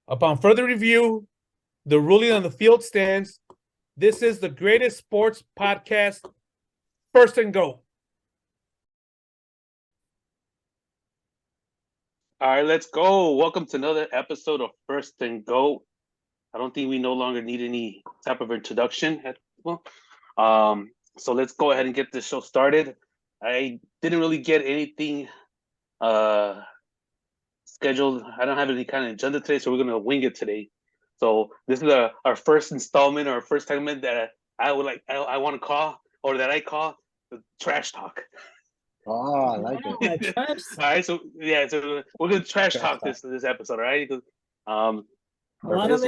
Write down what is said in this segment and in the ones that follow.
Upon further review, the ruling on the field stands. This is the greatest sports podcast, First and Go. All right, let's go. Welcome to another episode of First and Go. I don't think we no longer need any type of introduction. So let's go ahead and get this show started. I didn't really get anything scheduled. I don't have any kind of agenda today, so we're gonna wing it today. So this is our first installment, our first segment that I want to call, or that I call, the trash talk. Oh, I like it. All right, so we're gonna trash talk this episode, all right? A lot of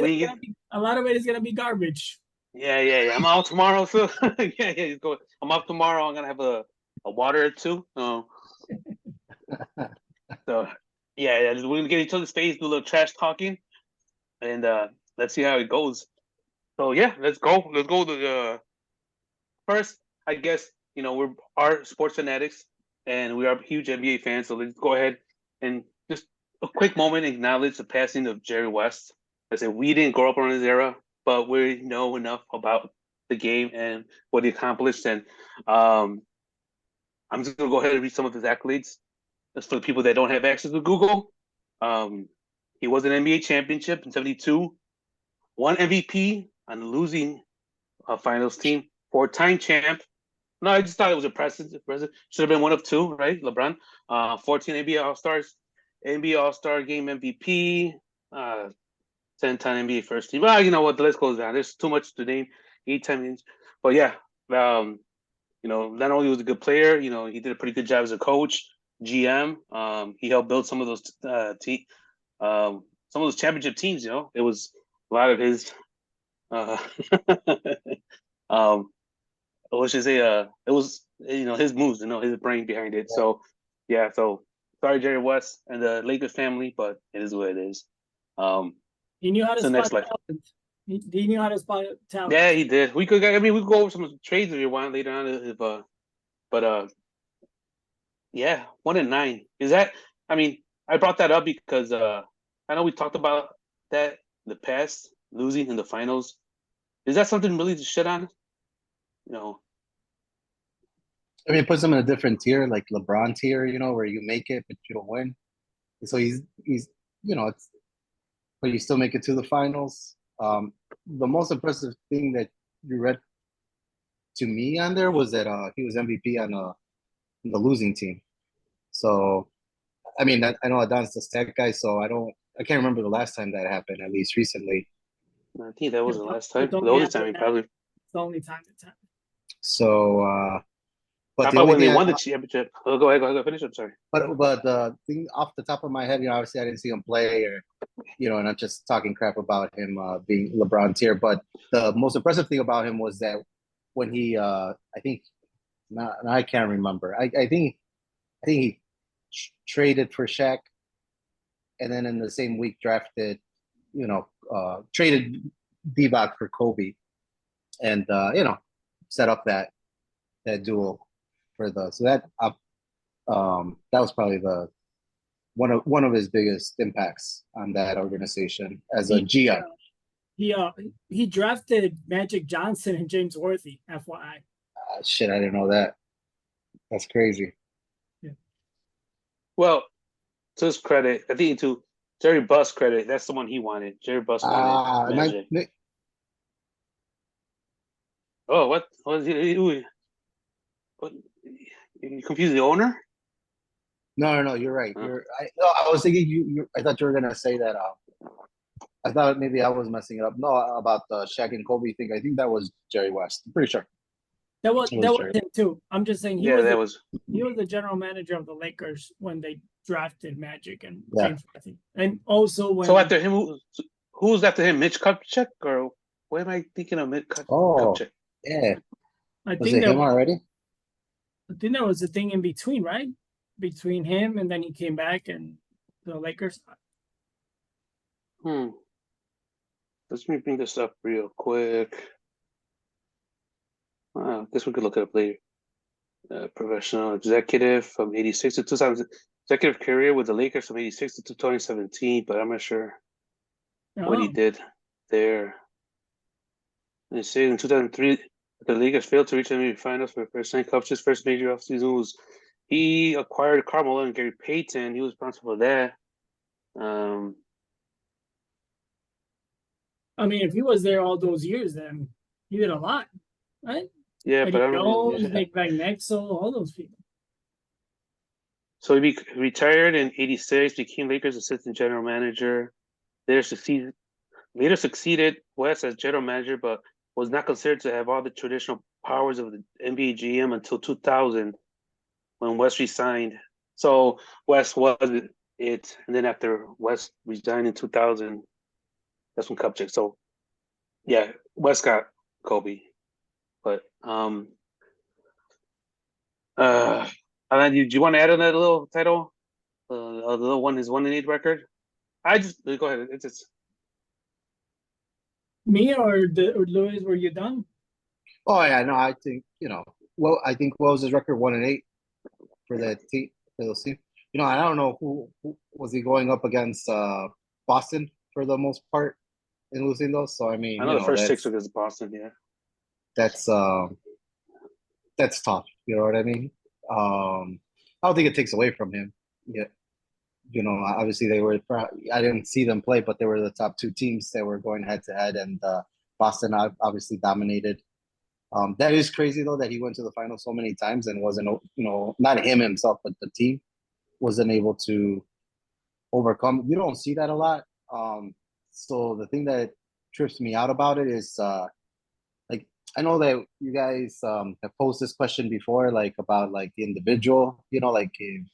it is gonna be garbage. Yeah. I'm out tomorrow, so yeah. I'm up tomorrow. I'm gonna have a water or two. So yeah, we're gonna get each other's face, do a little trash talking, and let's see how it goes. So yeah, let's go. Let's go to first. I guess we're sports fanatics, and we are huge NBA fans. So let's go ahead and just a quick moment acknowledge the passing of Jerry West. I said we didn't grow up around his era, but we know enough about the game and what he accomplished. And I'm just gonna go ahead and read some of his accolades. Just for the people that don't have access to Google. He was an NBA championship in '72, won MVP on the losing finals team, 4-time champ. No, I just thought it was impressive. Should have been one of two, right? LeBron, 14 NBA All-Stars, NBA All-Star Game MVP, 10-time NBA first team. Well, you know what? The list goes down. There's too much to name. 8-time, but yeah, not only was he a good player, he did a pretty good job as a coach, GM. He helped build some of those championship teams. It was a lot of his. Let's just say, it was his moves, his brain behind it. Yeah. So yeah, so sorry, Jerry West and the Lakers family, but it is what it is. He knew how to spot talent. He knew how to spot talent. Yeah, he did. We could go over some trades if you want later on, but yeah, 1-9. Is that? I mean, I brought that up because I know we talked about that in the past, losing in the finals. Is that something really to shit on? I mean, it puts him in a different tier, like LeBron tier, where you make it but you don't win. So he's but you still make it to the finals. The most impressive thing that you read to me on there was that he was MVP on the losing team. So, I mean, I know Adon's the stat guy, so I can't remember the last time that happened, at least recently. I think that was the last time. The only time, probably. It's the only time it's happened. So, but how about when they won the championship? Oh, go ahead, finish. I'm sorry. But the thing off the top of my head, obviously I didn't see him play, or and I'm just talking crap about him being LeBron tier. But the most impressive thing about him was that when he, I think, I can't remember. I think he traded for Shaq, and then in the same week drafted, traded Divac for Kobe, and set up that duel for that was probably one of his biggest impacts on that organization as a GM. He drafted Magic Johnson and James Worthy, FYI. Shit, I didn't know that. That's crazy. Yeah. Well, to his credit, I think to Jerry Buss' credit, that's the one he wanted. Jerry Buss wanted Magic. Oh, what was he? What? You confused the owner? No, you're right. I was thinking I thought you were gonna say that. I thought maybe I was messing it up. No, about the Shaq and Kobe thing. I think that was Jerry West. I'm pretty sure. That was him too. I'm just saying he was the general manager of the Lakers when they drafted Magic and James Worthy. And also when after him, who was after him? Mitch Kupchak, or what am I thinking of? Mitch Kupchak. Yeah. I think it him already? I think there was a thing in between, right? Between him and then he came back and the Lakers. Let me bring this up real quick. I guess we could look it up later. Professional executive from 86 to 2000. Executive career with the Lakers from 86 to 2017, but I'm not sure. what he did there. They say in 2003, the Lakers failed to reach the NBA Finals for the first time. Kupch's first major offseason was he acquired Carmelo and Gary Payton. He was responsible for that. I mean, if he was there all those years, then he did a lot, right? Yeah, Eddie but I don't Jones, really. Nick Van Exel, all those people. So he retired in '86, became Lakers assistant general manager. Later succeeded West as general manager, but was not considered to have all the traditional powers of the NBA GM until 2000, when West resigned. So West was it, and then after West resigned in 2000, that's when Kupchak. So yeah, West got Kobe, but Alan, do you want to add on that little title? The little one, his 1-8 record. I just go ahead. It's just me or Louis. Were you done? Oh yeah, no, I think I think what was his record 1-8 for that team for those teams. I don't know who was he going up against Boston for the most part in losing those. So I mean, I know the first 6 against Boston. Yeah, that's tough. You know what I mean? I don't think it takes away from him. Yeah, obviously they were. I didn't see them play, but they were the top 2 teams that were going head to head, and Boston obviously dominated. That is crazy though that he went to the final so many times and wasn't, not him himself, but the team wasn't able to overcome. You don't see that a lot. So the thing that trips me out about it is like I know that you guys have posed this question before, like about like the individual, like if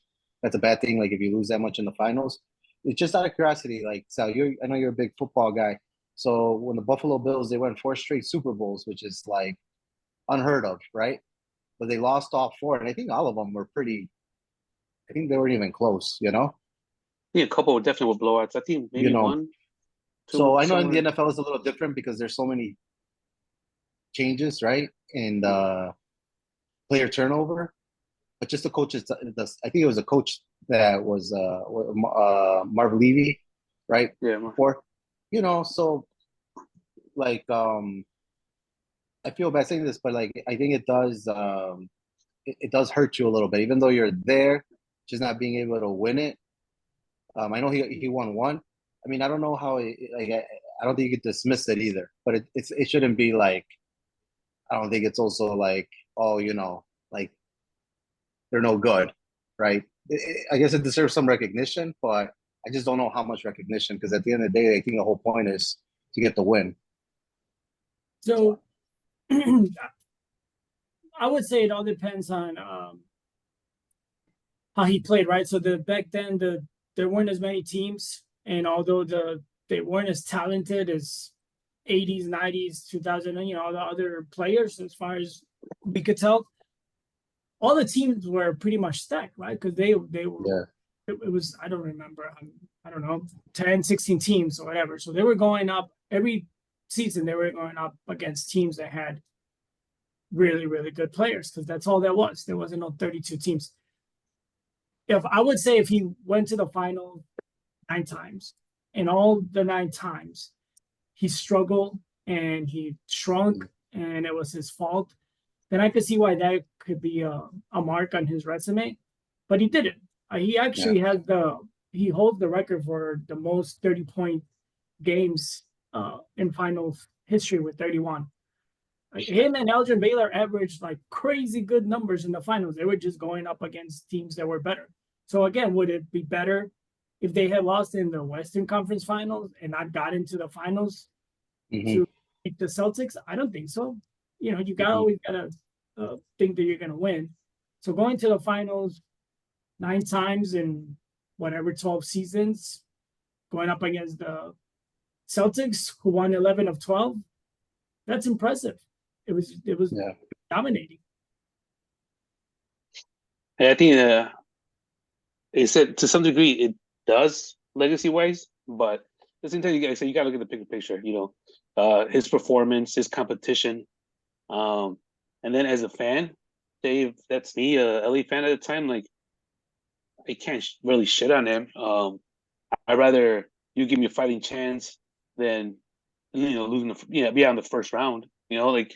that's a bad thing, like if you lose that much in the finals. It's just out of curiosity, like Sal, I know you're a big football guy. So when the Buffalo Bills, they won 4 straight Super Bowls, which is like unheard of, right? But they lost all 4, and I think all of them were pretty. I think they weren't even close, I think a couple definitely were blowouts. I think maybe 1, 2. So I know in the NFL is a little different because there's so many changes, right? And player turnover. But just the coaches, I think it was a coach that was Marv Levy, right? Yeah. Before, so like I feel bad saying this, but like I think it does it does hurt you a little bit, even though you're there, just not being able to win it. I know he won 1. I mean, I don't know how I don't think you could dismiss it either, but it shouldn't be like. I don't think it's also like, oh, like they're no good, right? I guess it deserves some recognition, but I just don't know how much recognition, because at the end of the day, I think the whole point is to get the win. So I would say it all depends on how he played, right? So back then there weren't as many teams, and although they weren't as talented as 80s, 90s, 2000, all the other players, as far as we could tell, all the teams were pretty much stacked, right? Because they were. Yeah. It was, I don't remember, I don't know, 10, 16 teams or whatever. So they were going up every season. They were going up against teams that had really, really good players, because that's all there was. There wasn't no 32 teams. I would say if he went to the final 9 times, and all the 9 times he struggled and he shrunk and it was his fault, then I could see why that could be a mark on his resume. But he didn't. He actually has he holds the record for the most 30-point games in finals history with 31. Him and Elgin Baylor averaged like crazy good numbers in the finals. They were just going up against teams that were better. So again, would it be better if they had lost in the Western Conference Finals and not got into the finals to beat the Celtics? I don't think so. You always gotta think that you're gonna win. So going to the finals 9 times in whatever 12 seasons, going up against the Celtics, who won 11 of 12, that's impressive. It was dominating. And I think it said to some degree it does legacy wise, but at the same time you gotta look at the bigger picture. His performance, his competition, and then as a fan, Dave, that's me, a LA fan at the time. Like, I can't really shit on him. I'd rather you give me a fighting chance than losing beyond the first round. To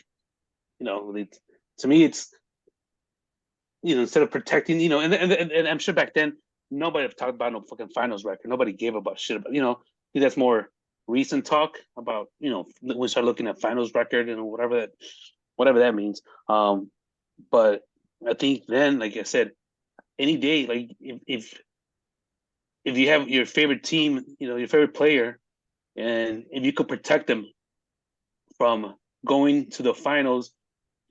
me, it's instead of protecting, and I'm sure back then nobody talked about no fucking finals record. Nobody gave about shit about, that's more recent talk about, we start looking at finals record and whatever that means. But I think then, like I said, any day, like if you have your favorite team, your favorite player, and if you could protect them from going to the finals,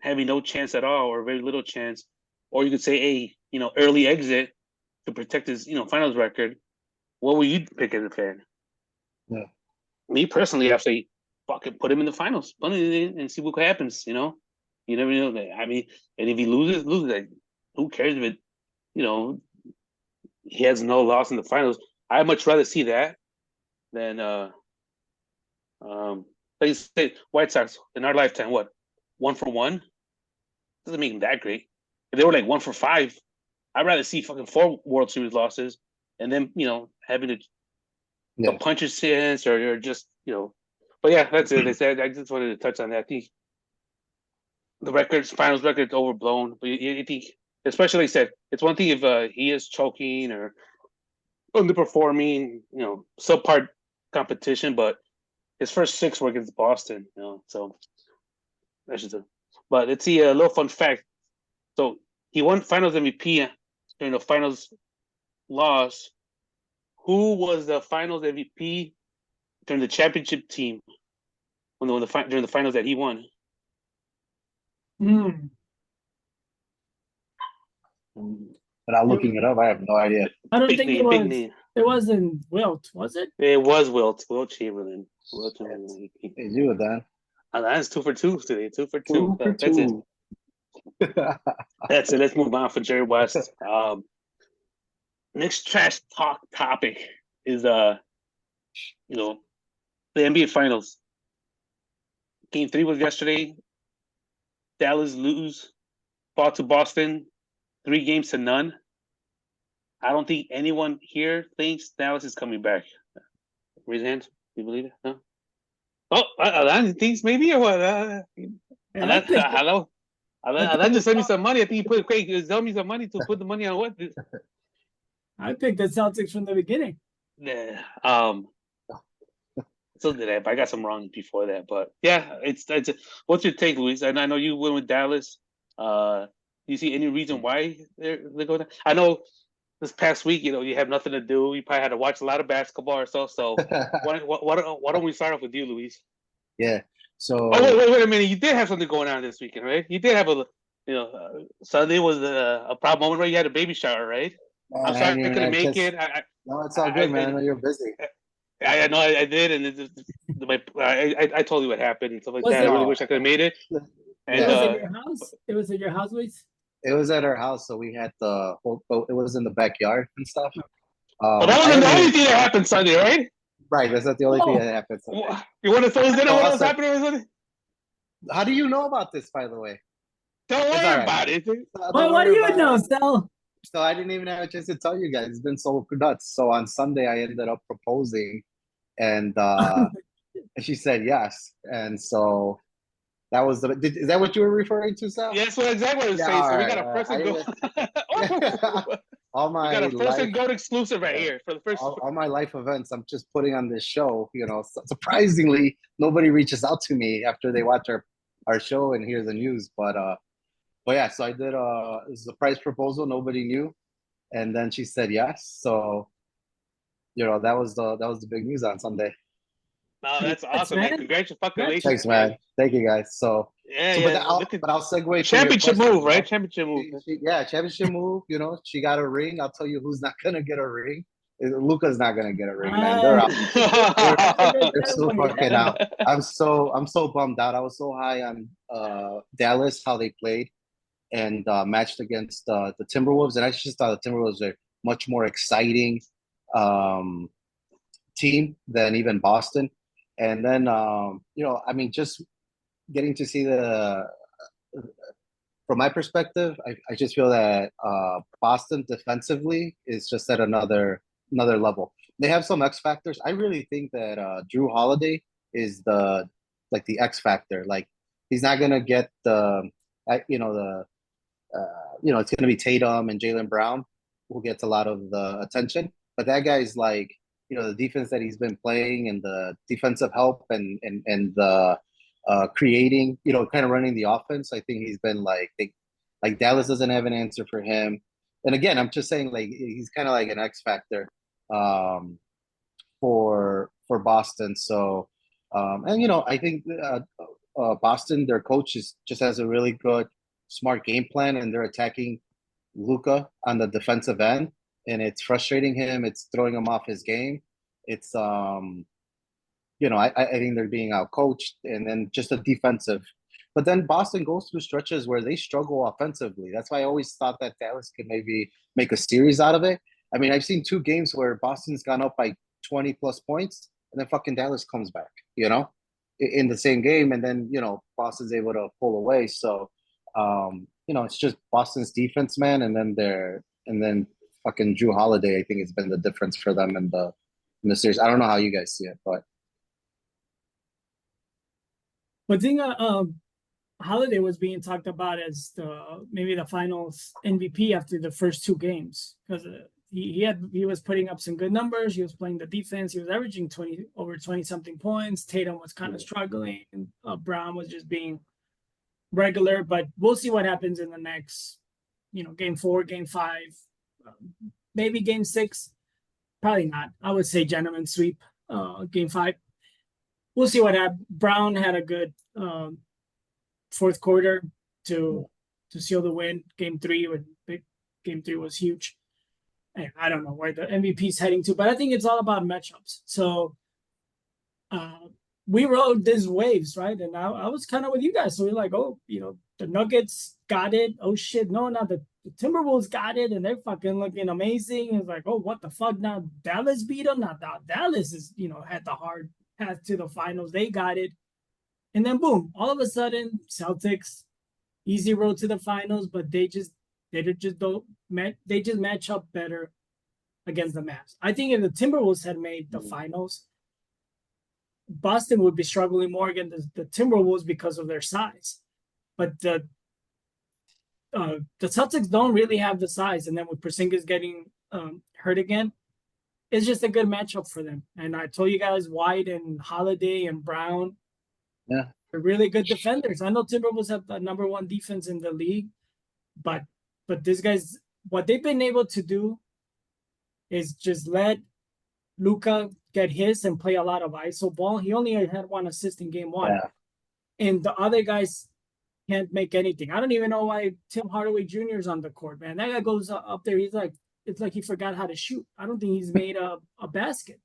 having no chance at all or very little chance, or you could say a early exit to protect his finals record, what would you pick as a fan? Yeah. Me personally, I'd say fucking put him in the finals, put him in and see what happens. You never know. I mean, and if he loses, like, who cares if it? He has no loss in the finals. I'd much rather see that than like you say, White Sox in our lifetime, what, 1-for-1? Doesn't make them that great. If they were like 1-for-5, I'd rather see fucking 4 World Series losses and then having a puncher's chance or just But yeah, that's it. I just wanted to touch on that. I think the finals record's overblown. But I think, especially like I said, it's one thing if he is choking or underperforming, subpar competition, but his first 6 were against Boston, so that's just but let's see a little fun fact. So he won finals MVP during the finals loss. Who was the finals MVP during the championship team during the finals that he won? Without looking it up, I have no idea. I don't Big think name, it was. big name. It wasn't Wilt, was it? It was Wilt Chamberlain. It's you, Dan. That's 2 for 2 today. 2 for 2. 2 for That's 2. it. That's it. Let's move on for Jerry West. Next trash talk topic is the NBA Finals. Game 3 was yesterday. Dallas fought to Boston 3-0. I don't think anyone here thinks Dallas is coming back. Raise your hands. You believe it? No? Oh, Alan thinks maybe or what? Hello? Alan just sent me some money. I think he sent me some money to put the money on what? I picked the Celtics from the beginning. Yeah. So did I. But I got some wrong before that. But yeah, it's what's your take, Luis? And I know you went with Dallas. Do you see any reason why they're going down? I know this past week, you have nothing to do. You probably had to watch a lot of basketball or so. So why don't we start off with you, Luis? Yeah. So. Oh wait a minute! You did have something going on this weekend, right? You did have Sunday was a proud moment, right? You had a baby shower, right? Man, I'm sorry I couldn't make it. No, it's all good, man. I know you're busy. I know I did, and I told you what happened and stuff like that. I really wish I could have made it. And, it was at your house. It was at your house, Luis. It was at our house, so we had the whole. It was in the backyard and stuff. Well, that wasn't the only thing that happened Sunday, right? Right, that's not the only thing that happened Sunday. You want to fill us in on what else happened on Sunday? How do you know about this, by the way? Don't worry about it. Well, what do you know, Sal? So I didn't even have a chance to tell you guys. It's been so nuts. So on Sunday, I ended up proposing, and she said yes. And so that was is that what you were referring to, Sal? Yes, well, exactly what I was saying. So we got a first and goal. All my we got a first and goal exclusive right here for the first. All my life events, I'm just putting on this show. Surprisingly, nobody reaches out to me after they watch our show and hear the news. But yeah, so I did a surprise proposal. Nobody knew, and then she said yes. So that was the big news on Sunday. Oh, that's awesome, man! Congratulations. Thanks, man. Thank you, guys. So but I'll segue. Championship move, right? Championship move. Championship move. She got a ring. I'll tell you who's not gonna get a ring. Luka's not gonna get a ring, man. They're out. They're so fucking out. I'm so bummed out. I was so high on Dallas, how they played and matched against the Timberwolves, and I just thought the Timberwolves are much more exciting team than even Boston. And then just getting to see from my perspective, I just feel that Boston defensively is just at another level. they have some X factors. I really think that Drew Holiday is the X factor. Like he's not gonna get it's gonna be Tatum and Jaylen Brown who gets a lot of the attention. But that guy's like, the defense that he's been playing and the defensive help and the creating, kind of running the offense. I think he's been like Dallas doesn't have an answer for him. And again, I'm just saying like he's kind of like an X factor for Boston. So and I think Boston, their coach just has a really good, smart game plan, and they're attacking Luka on the defensive end, and it's frustrating him. It's throwing him off his game. It's I think they're being out coached, and then just a defensive. But then Boston goes through stretches where they struggle offensively. That's why I always thought that Dallas could maybe make a series out of it. I mean, I've seen 2 games where Boston's gone up by 20 plus points, and then fucking Dallas comes back, in the same game, and then Boston's able to pull away. So it's just Boston's defense, man, and then fucking Drew Holiday. I think has been the difference for them in the series. I don't know how you guys see it, but But thing, Holiday was being talked about as maybe the finals MVP after the first 2 games because he was putting up some good numbers. He was playing the defense. He was averaging over 20 something points. Tatum was kind of struggling, and Brown was just being regular. But we'll see what happens in the next, game 4, game 5, maybe game 6. Probably not. I would say gentleman sweep. Game 5. We'll see what happens. Brown had a good fourth quarter to seal the win. Game 3 was huge. And I don't know where the MVP is heading to, but I think it's all about matchups. So we rode these waves, right? And I was kind of with you guys. So we're like, oh, the Nuggets got it. Oh shit, no, not the Timberwolves got it, and they're fucking looking amazing. It's like, oh, what the fuck? Now Dallas beat them. Now Dallas is, had the hard path to the finals. They got it. And then boom, all of a sudden, Celtics, easy road to the finals, but they just match up better against the Mavs. I think if the Timberwolves had made the finals, Boston would be struggling more against the Timberwolves because of their size. But the Celtics don't really have the size, and then with Porzingis getting hurt again, it's just a good matchup for them. And I told you guys, White and Holiday and Brown, they're really good defenders. I know Timberwolves have the #1 defense in the league, but these guys, what they've been able to do is just let Luka get his and play a lot of ISO ball. He only had 1 assist in game 1, and the other guys can't make anything. I don't even know why Tim Hardaway Jr. is on the court, man. That guy goes up there. It's like he forgot how to shoot. I don't think he's made a basket.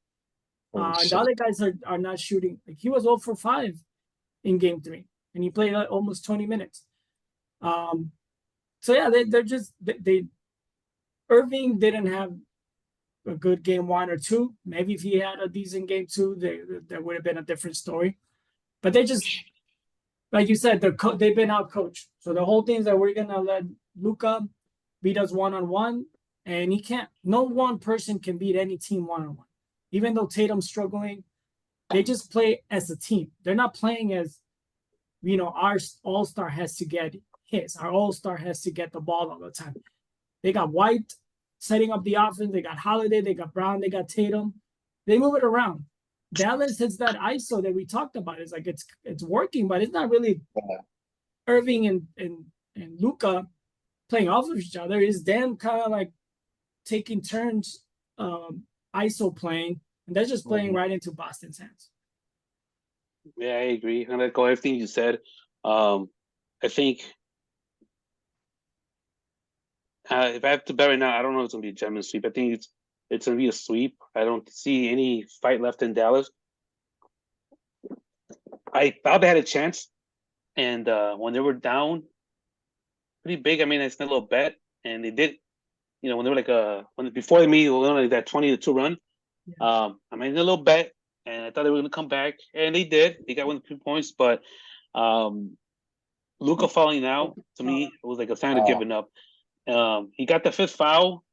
And the other guys are not shooting. Like he was 0 for 5 in game 3, and he played almost 20 minutes. So yeah, they're just Irving didn't have a good game 1 or 2. Maybe if he had a decent game 2, there would have been a different story. But they just, like you said, they've been out coached. So the whole thing is that we're gonna let Luka beat us 1-on-1, and he can't. No one person can beat any team 1-on-1. Even though Tatum's struggling, they just play as a team. They're not playing as, our all-star has to get his. Our all-star has to get the ball all the time. They got White setting up the offense. They got Holiday. They got Brown. They got Tatum. They move it around. Dallas has that ISO that we talked about. It's like it's working, but it's not really Irving and Luka playing off of each other. It's them kind of like taking turns ISO playing, and they're just playing right into Boston's hands. Yeah, I agree. I'm gonna go everything you said. I think if I have to bet right now, I don't know if it's gonna be a gentleman sweep. I think it's gonna be a sweep. I don't see any fight left in Dallas. I thought they had a chance, and when they were down pretty big, I mean, I spent a little bet, and they did. When they were like before they made like that 20-2 run, I made a little bet, and I thought they were gonna come back, and they did. They got 1 2 points, but Luka falling out to me, it was like a sign of giving up. He got the 5th foul,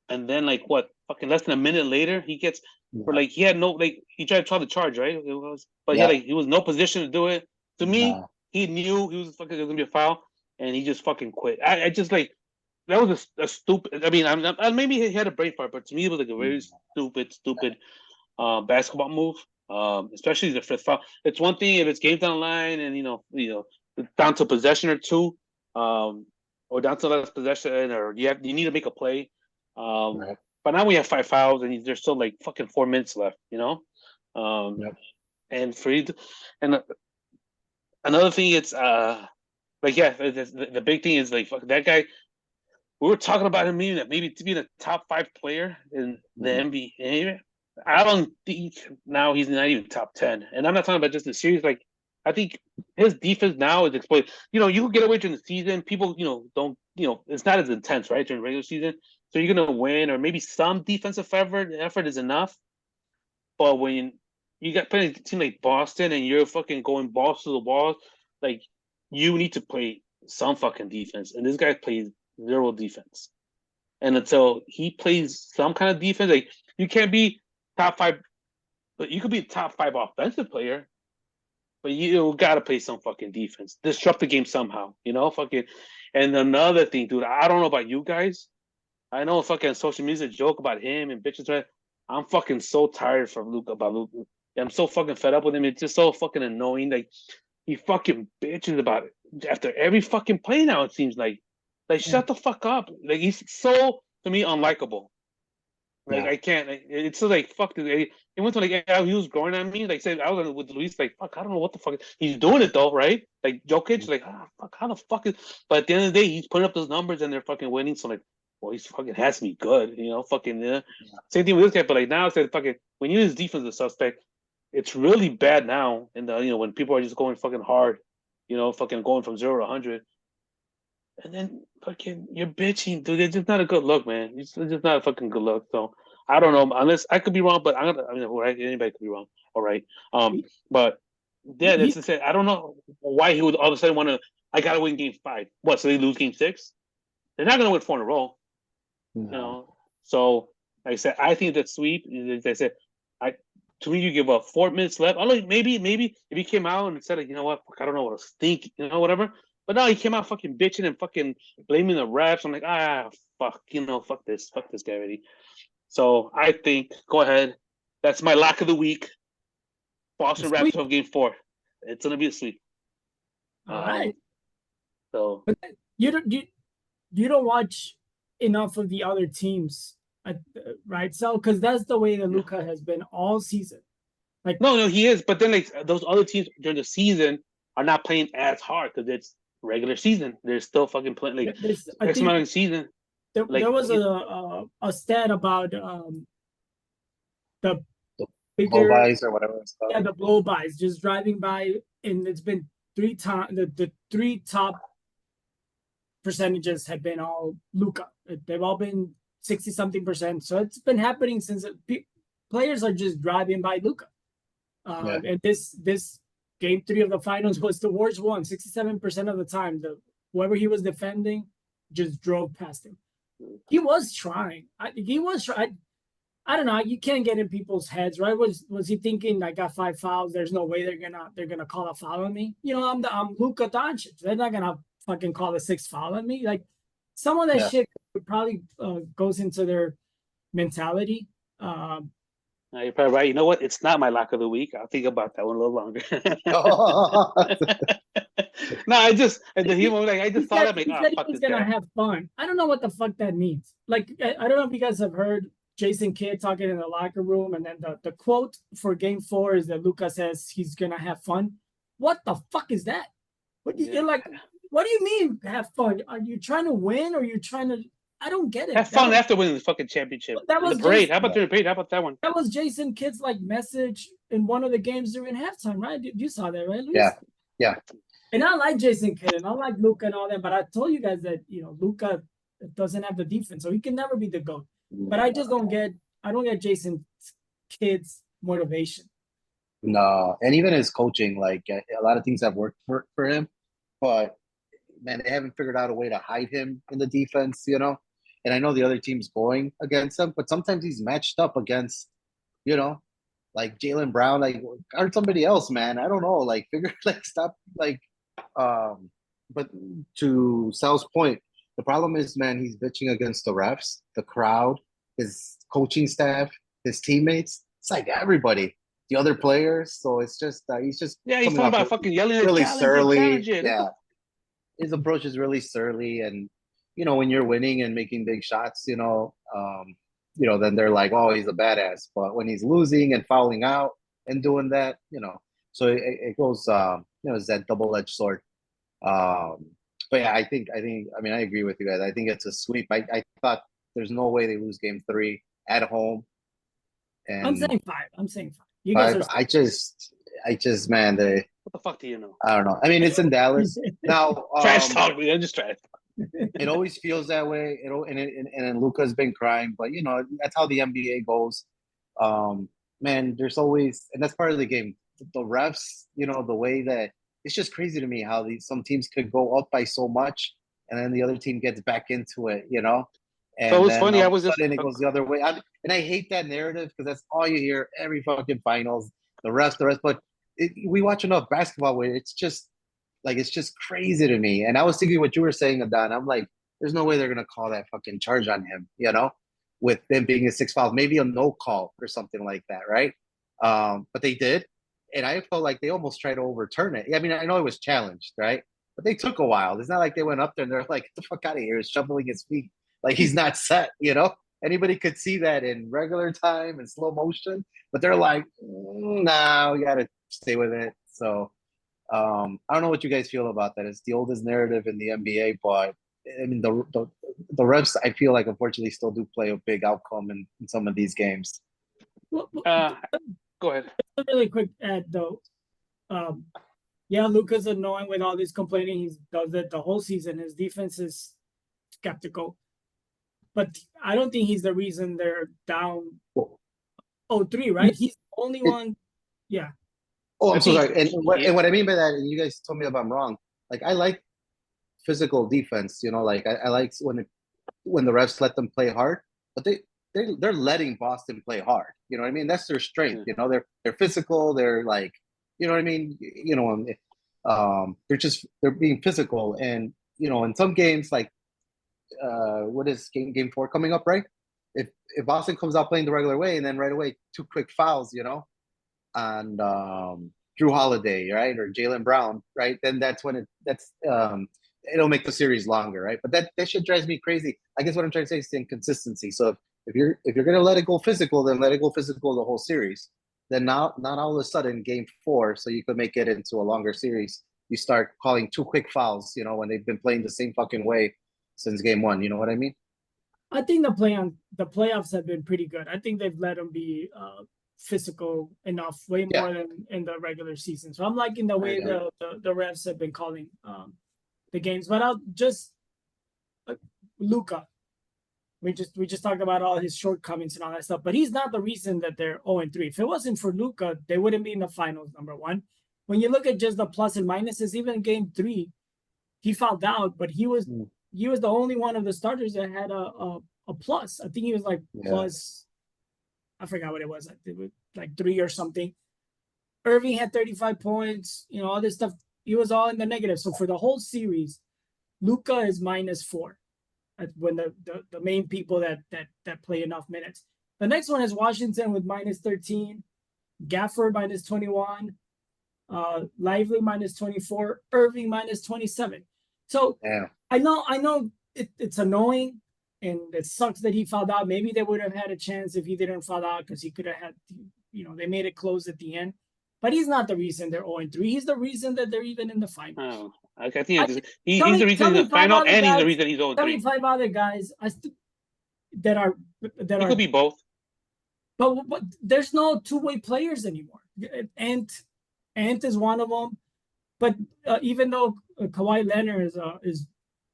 and then 5 fucking less than a minute later, he gets for like he had no like he tried to try the charge, right? It was, but he was no position to do it. To me, he knew he was fucking gonna be a foul, and he just fucking quit. I just like that was a stupid. I mean, maybe he had a brain fart, but to me, it was like a very stupid basketball move. Especially the fifth foul. It's one thing if it's game down the line and down to possession or two, or down to last possession, or you need to make a play. Right. But now we have 5 fouls and there's still like fucking 4 minutes left, and for you to, and another thing, it's the big thing is like fuck that guy. We were talking about him maybe to be the top 5 player in the NBA. I don't think now he's not even top 10. And I'm not talking about just the series. Like, I think his defense now is exploited. You can get away during the season. People, don't, it's not as intense, right, during regular season. So you're going to win, or maybe some defensive effort is enough. But when you got playing a team like Boston and you're fucking going balls to the walls, like, you need to play some fucking defense. And this guy plays zero defense. And until he plays some kind of defense, like, you can't be top 5, but you could be a top 5 offensive player, but you gotta play some fucking defense. Disrupt the game somehow, fucking. And another thing, dude, I don't know about you guys. I know fucking social media joke about him and bitches, right? I'm fucking so tired from Luka. I'm so fucking fed up with him. It's just so fucking annoying. Like, he fucking bitches about it after every fucking play now, it seems like. Like, shut the fuck up. Like, he's so, to me, unlikable. Like, I can't. It's so like fuck. It went to like he was growing on me. Like, said I was with Luis. Like, fuck. I don't know what the fuck he's doing it though, right? Like Jokic. Like, fuck. How the fuck is? But at the end of the day, he's putting up those numbers and they're fucking winning. So like, well, he's fucking has to be good. Fucking Same thing with this guy. But like now, it's like fucking when you use defense as a suspect, it's really bad now. And when people are just going fucking hard, fucking going from 0 to 100. And then fucking you're bitching, dude. It's just not a good look, man. It's just not a fucking good look. So I don't know, unless I could be wrong, but right? Anybody could be wrong. All right. But yeah, that's to say, I don't know why he would all of a sudden want to. I gotta win game 5. What? So they lose game 6? They're not gonna win 4 in a row. No. So like I said, I think that sweep. As I said, to me, you give 4 minutes left. I don't know, maybe if he came out and said, like, you know what, fuck, I don't know what to think, whatever. But no, he came out fucking bitching and fucking blaming the refs. I'm like, fuck, fuck this guy already. So I think, go ahead. That's my lock of the week. Boston wraps up game 4. It's gonna be a sweep. All right. So but you don't watch enough of the other teams, right? So because that's the way that Luka has been all season. Like no, he is. But then like those other teams during the season are not playing as hard because it's regular season. They're still fucking playing like X amount of season. There was a stat about the bigger blow-bys or whatever it's called. Yeah, the blow-bys, just driving by, and it's been 3 times. The 3 top percentages have been all Luka. They've all been 60-something%. So it's been happening since players are just driving by Luka. And this game 3 of the finals was the worst one. 67% of the time, whoever he was defending just drove past him. He was trying. I don't know. You can't get in people's heads, right? Was he thinking, I got 5 fouls? There's no way they're gonna call a foul on me. I'm Luka Doncic. They're not gonna fucking call a 6th foul on me. Like, some of that shit probably goes into their mentality. No, you're probably right. You know what? It's not my lock of the week. I'll think about that one a little longer. No, I just thought that. Like, he said he was gonna have fun. I don't know what the fuck that means. Like, I don't know if you guys have heard Jason Kidd talking in the locker room, and then the quote for game 4 is that Luka says he's gonna have fun. What the fuck is that? You're like, what do you mean have fun? Are you trying to win, or are you trying to? I don't get it. Have fun after winning the fucking championship. That was the parade. How about the parade? How about that one? That was Jason Kidd's like message in one of the games during halftime, right? You saw that, right, Luis? Yeah. And I like Jason Kidd and I like Luka and all that, but I told you guys that Luka doesn't have the defense, so he can never be the GOAT. But I just don't get Jason Kidd's motivation. No, and even his coaching, like a lot of things have worked for him, but man, they haven't figured out a way to hide him in the defense. and I know the other team's going against them, but sometimes he's matched up against, you know, like Jaylen Brown, like or somebody else, man. I don't know, like figure like stop like but to Sal's point, the problem is, man, he's bitching against the refs, the crowd, his coaching staff, his teammates. It's like everybody, the other players. So it's just he's just Yeah, he's coming talking off about fucking yelling at really challenge it, surly. challenge it. Yeah, his approach is really surly, and when you're winning and making big shots, then they're like, oh, he's a badass. But when he's losing and fouling out and doing that, so it goes, it's that double-edged sword. But yeah, I mean, I agree with you guys. I think it's a sweep. I thought there's no way they lose game 3 at home. And I'm saying 5. I'm saying 5. You guys are. I just, man, What the fuck do you know? I don't know. I mean, it's in Dallas now. Trash talk, man. I'm just trash. It always feels that way. And Luka's been crying, but that's how the NBA goes. Man, there's always, and that's part of the game. The refs, the way that it's just crazy to me how some teams could go up by so much, and then the other team gets back into it. And so it was then funny. all I of was a just sudden it goes the other way. And I hate that narrative because that's all you hear every fucking finals. The refs. But we watch enough basketball where it's just crazy to me. And I was thinking what you were saying, Adon. I'm like, there's no way they're gonna call that fucking charge on him, with them being a 6 foul, maybe a no call or something like that, right? But they did, and I felt like they almost tried to overturn it. I mean, I know it was challenged, right? But they took a while. It's not like they went up there and they're like, "Get the fuck out of here!" He's shoveling his feet like he's not set, Anybody could see that in regular time and slow motion, but they're like, "Nah, we gotta stay with it." So. I don't know what you guys feel about that. It's the oldest narrative in the NBA, but I mean the refs, I feel like unfortunately still do play a big outcome in some of these games. Go ahead. A really quick add though. Yeah, Luka's annoying with all this complaining. He does it the whole season. His defense is skeptical, but I don't think he's the reason they're down 0-3, right? He's the only one. Yeah. Oh, I'm so sorry. And what I mean by that, and you guys told me if I'm wrong, like I like physical defense, like I like when the refs let them play hard, but they're letting Boston play hard. You know what I mean? That's their strength. They're physical. They're like, you know what I mean? They're being physical, and in some games, like what is game 4 coming up, right? If Boston comes out playing the regular way and then right away 2 quick fouls, and Drew Holiday, right, or Jaylen Brown, right? Then that's when it'll make the series longer, right? But that shit drives me crazy. I guess what I'm trying to say is the inconsistency. So if you're gonna let it go physical, then let it go physical the whole series. Then not all of a sudden game 4, so you could make it into a longer series. You start calling 2 quick fouls, when they've been playing the same fucking way since game 1. You know what I mean? I think the playoffs have been pretty good. I think they've let them be physical enough, way more than in the regular season. So I'm liking the way the refs have been calling the games. But I'll just Luka. We just talked about all his shortcomings and all that stuff, but he's not the reason that they're 0-3. If it wasn't for Luka, they wouldn't be in the finals. Number one, when you look at just the plus and minuses, even in game 3, he fouled out, but he was the only one of the starters that had a plus. I think he was like plus. I forgot what it was. It was like 3 or something. Irving had 35 points. All this stuff. He was all in the negative. So for the whole series, Luka is -4. When the main people that play enough minutes. The next one is Washington with -13, Gafford -21, Lively -24, Irving -27. So I know it's annoying. And it sucks that he fouled out. Maybe they would have had a chance if he didn't foul out because he could have had, they made it close at the end. But he's not the reason they're 0-3. He's the reason that they're even in the finals. Oh, I think he's the reason in the final, and he's the reason he's 0-3. 75 other guys that are. It could be both. But there's no two-way players anymore. Ant is one of them. But even though Kawhi Leonard is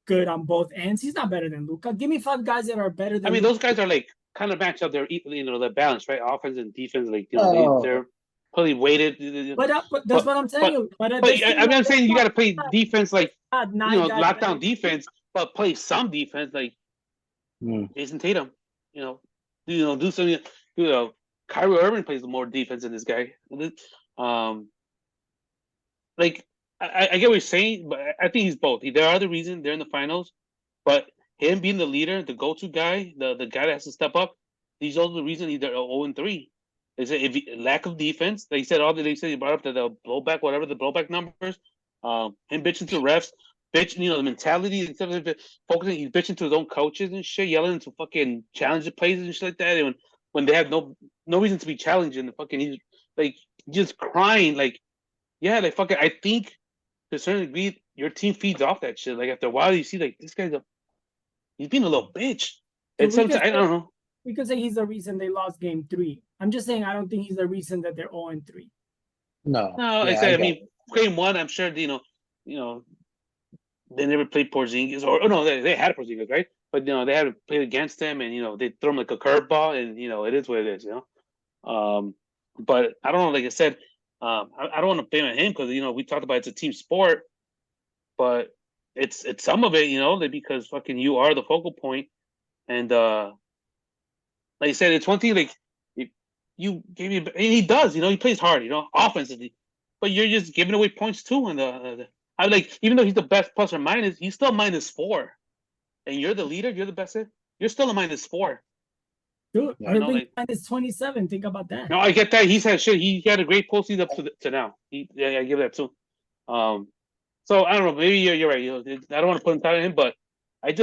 good on both ends, he's not better than Luka. Give me 5 guys that are better than. I mean, those guys are like kind of matched up. They're they're balanced, right? Offense and defense, like they're probably weighted. But that's what I'm saying. But I'm saying you got to play defense, like lockdown defense, but play some defense. Like Jason Tatum. Do something. Kyrie Irving plays more defense than this guy. Like I get what you're saying, but I think he's both. There are the reason they're in the finals, but him being the leader, the go-to guy, the guy that has to step up, these are the reason they're 0-3. They said lack of defense. They said he brought up the blowback, whatever the blowback numbers. Him bitching to refs, bitching, the mentality instead of focusing, he's bitching to his own coaches and shit, yelling to fucking challenge the plays and shit like that. And when they have no reason to be challenging, the fucking he's like just crying, like, yeah, like fucking. I think to a certain degree, your team feeds off that shit. Like after a while, you see like this guy's he's being a little bitch. And sometimes I don't know. We could say he's the reason they lost game 3. I'm just saying I don't think he's the reason that they're 0-3. No, I mean, game 1, I'm sure they never played Porzingis, or no, they had Porzingis, right? But they haven't played against him, and they throw him like a curveball, and it is what it is, But I don't know. Like I said, I don't want to blame him because we talked about it's a team sport, but it's some of it, because fucking you are the focal point, and like I said, it's one thing like you gave me, and he does, he plays hard, offensively, but you're just giving away points too. And I like, even though he's the best plus or minus, he's still -4, and you're the leader, you're the best. You're still a -4. Dude, Irving -27. Think about that. No, I get that. He's had shit. He had a great postseason up to now. I give that too. So I don't know. Maybe you're right. I don't want to put him on him, but I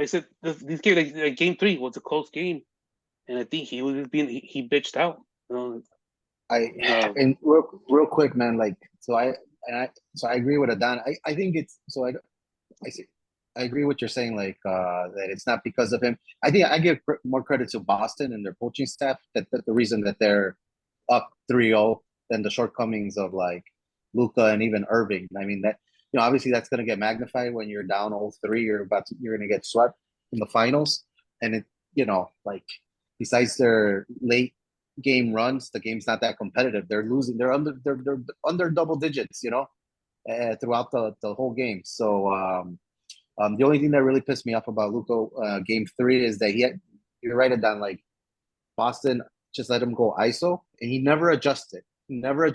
said these games, like game 3 was a close game, and I think he bitched out. And real quick, man. Like, I agree with Adan. I think it's so. I agree what you're saying. Like that it's not because of him. I think I give more credit to Boston and their coaching staff. That the reason that they're up 3-0 than the shortcomings of like Luka and even Irving. I mean that obviously that's going to get magnified when you're down 0-3. You're going to get swept in the finals, and it like besides their late game runs, the game's not that competitive. They're losing. They're under double digits. Throughout the whole game. So the only thing that really pissed me off about Luka game 3 is that you're right, Adan, like Boston just let him go ISO, and he never adjusted. He never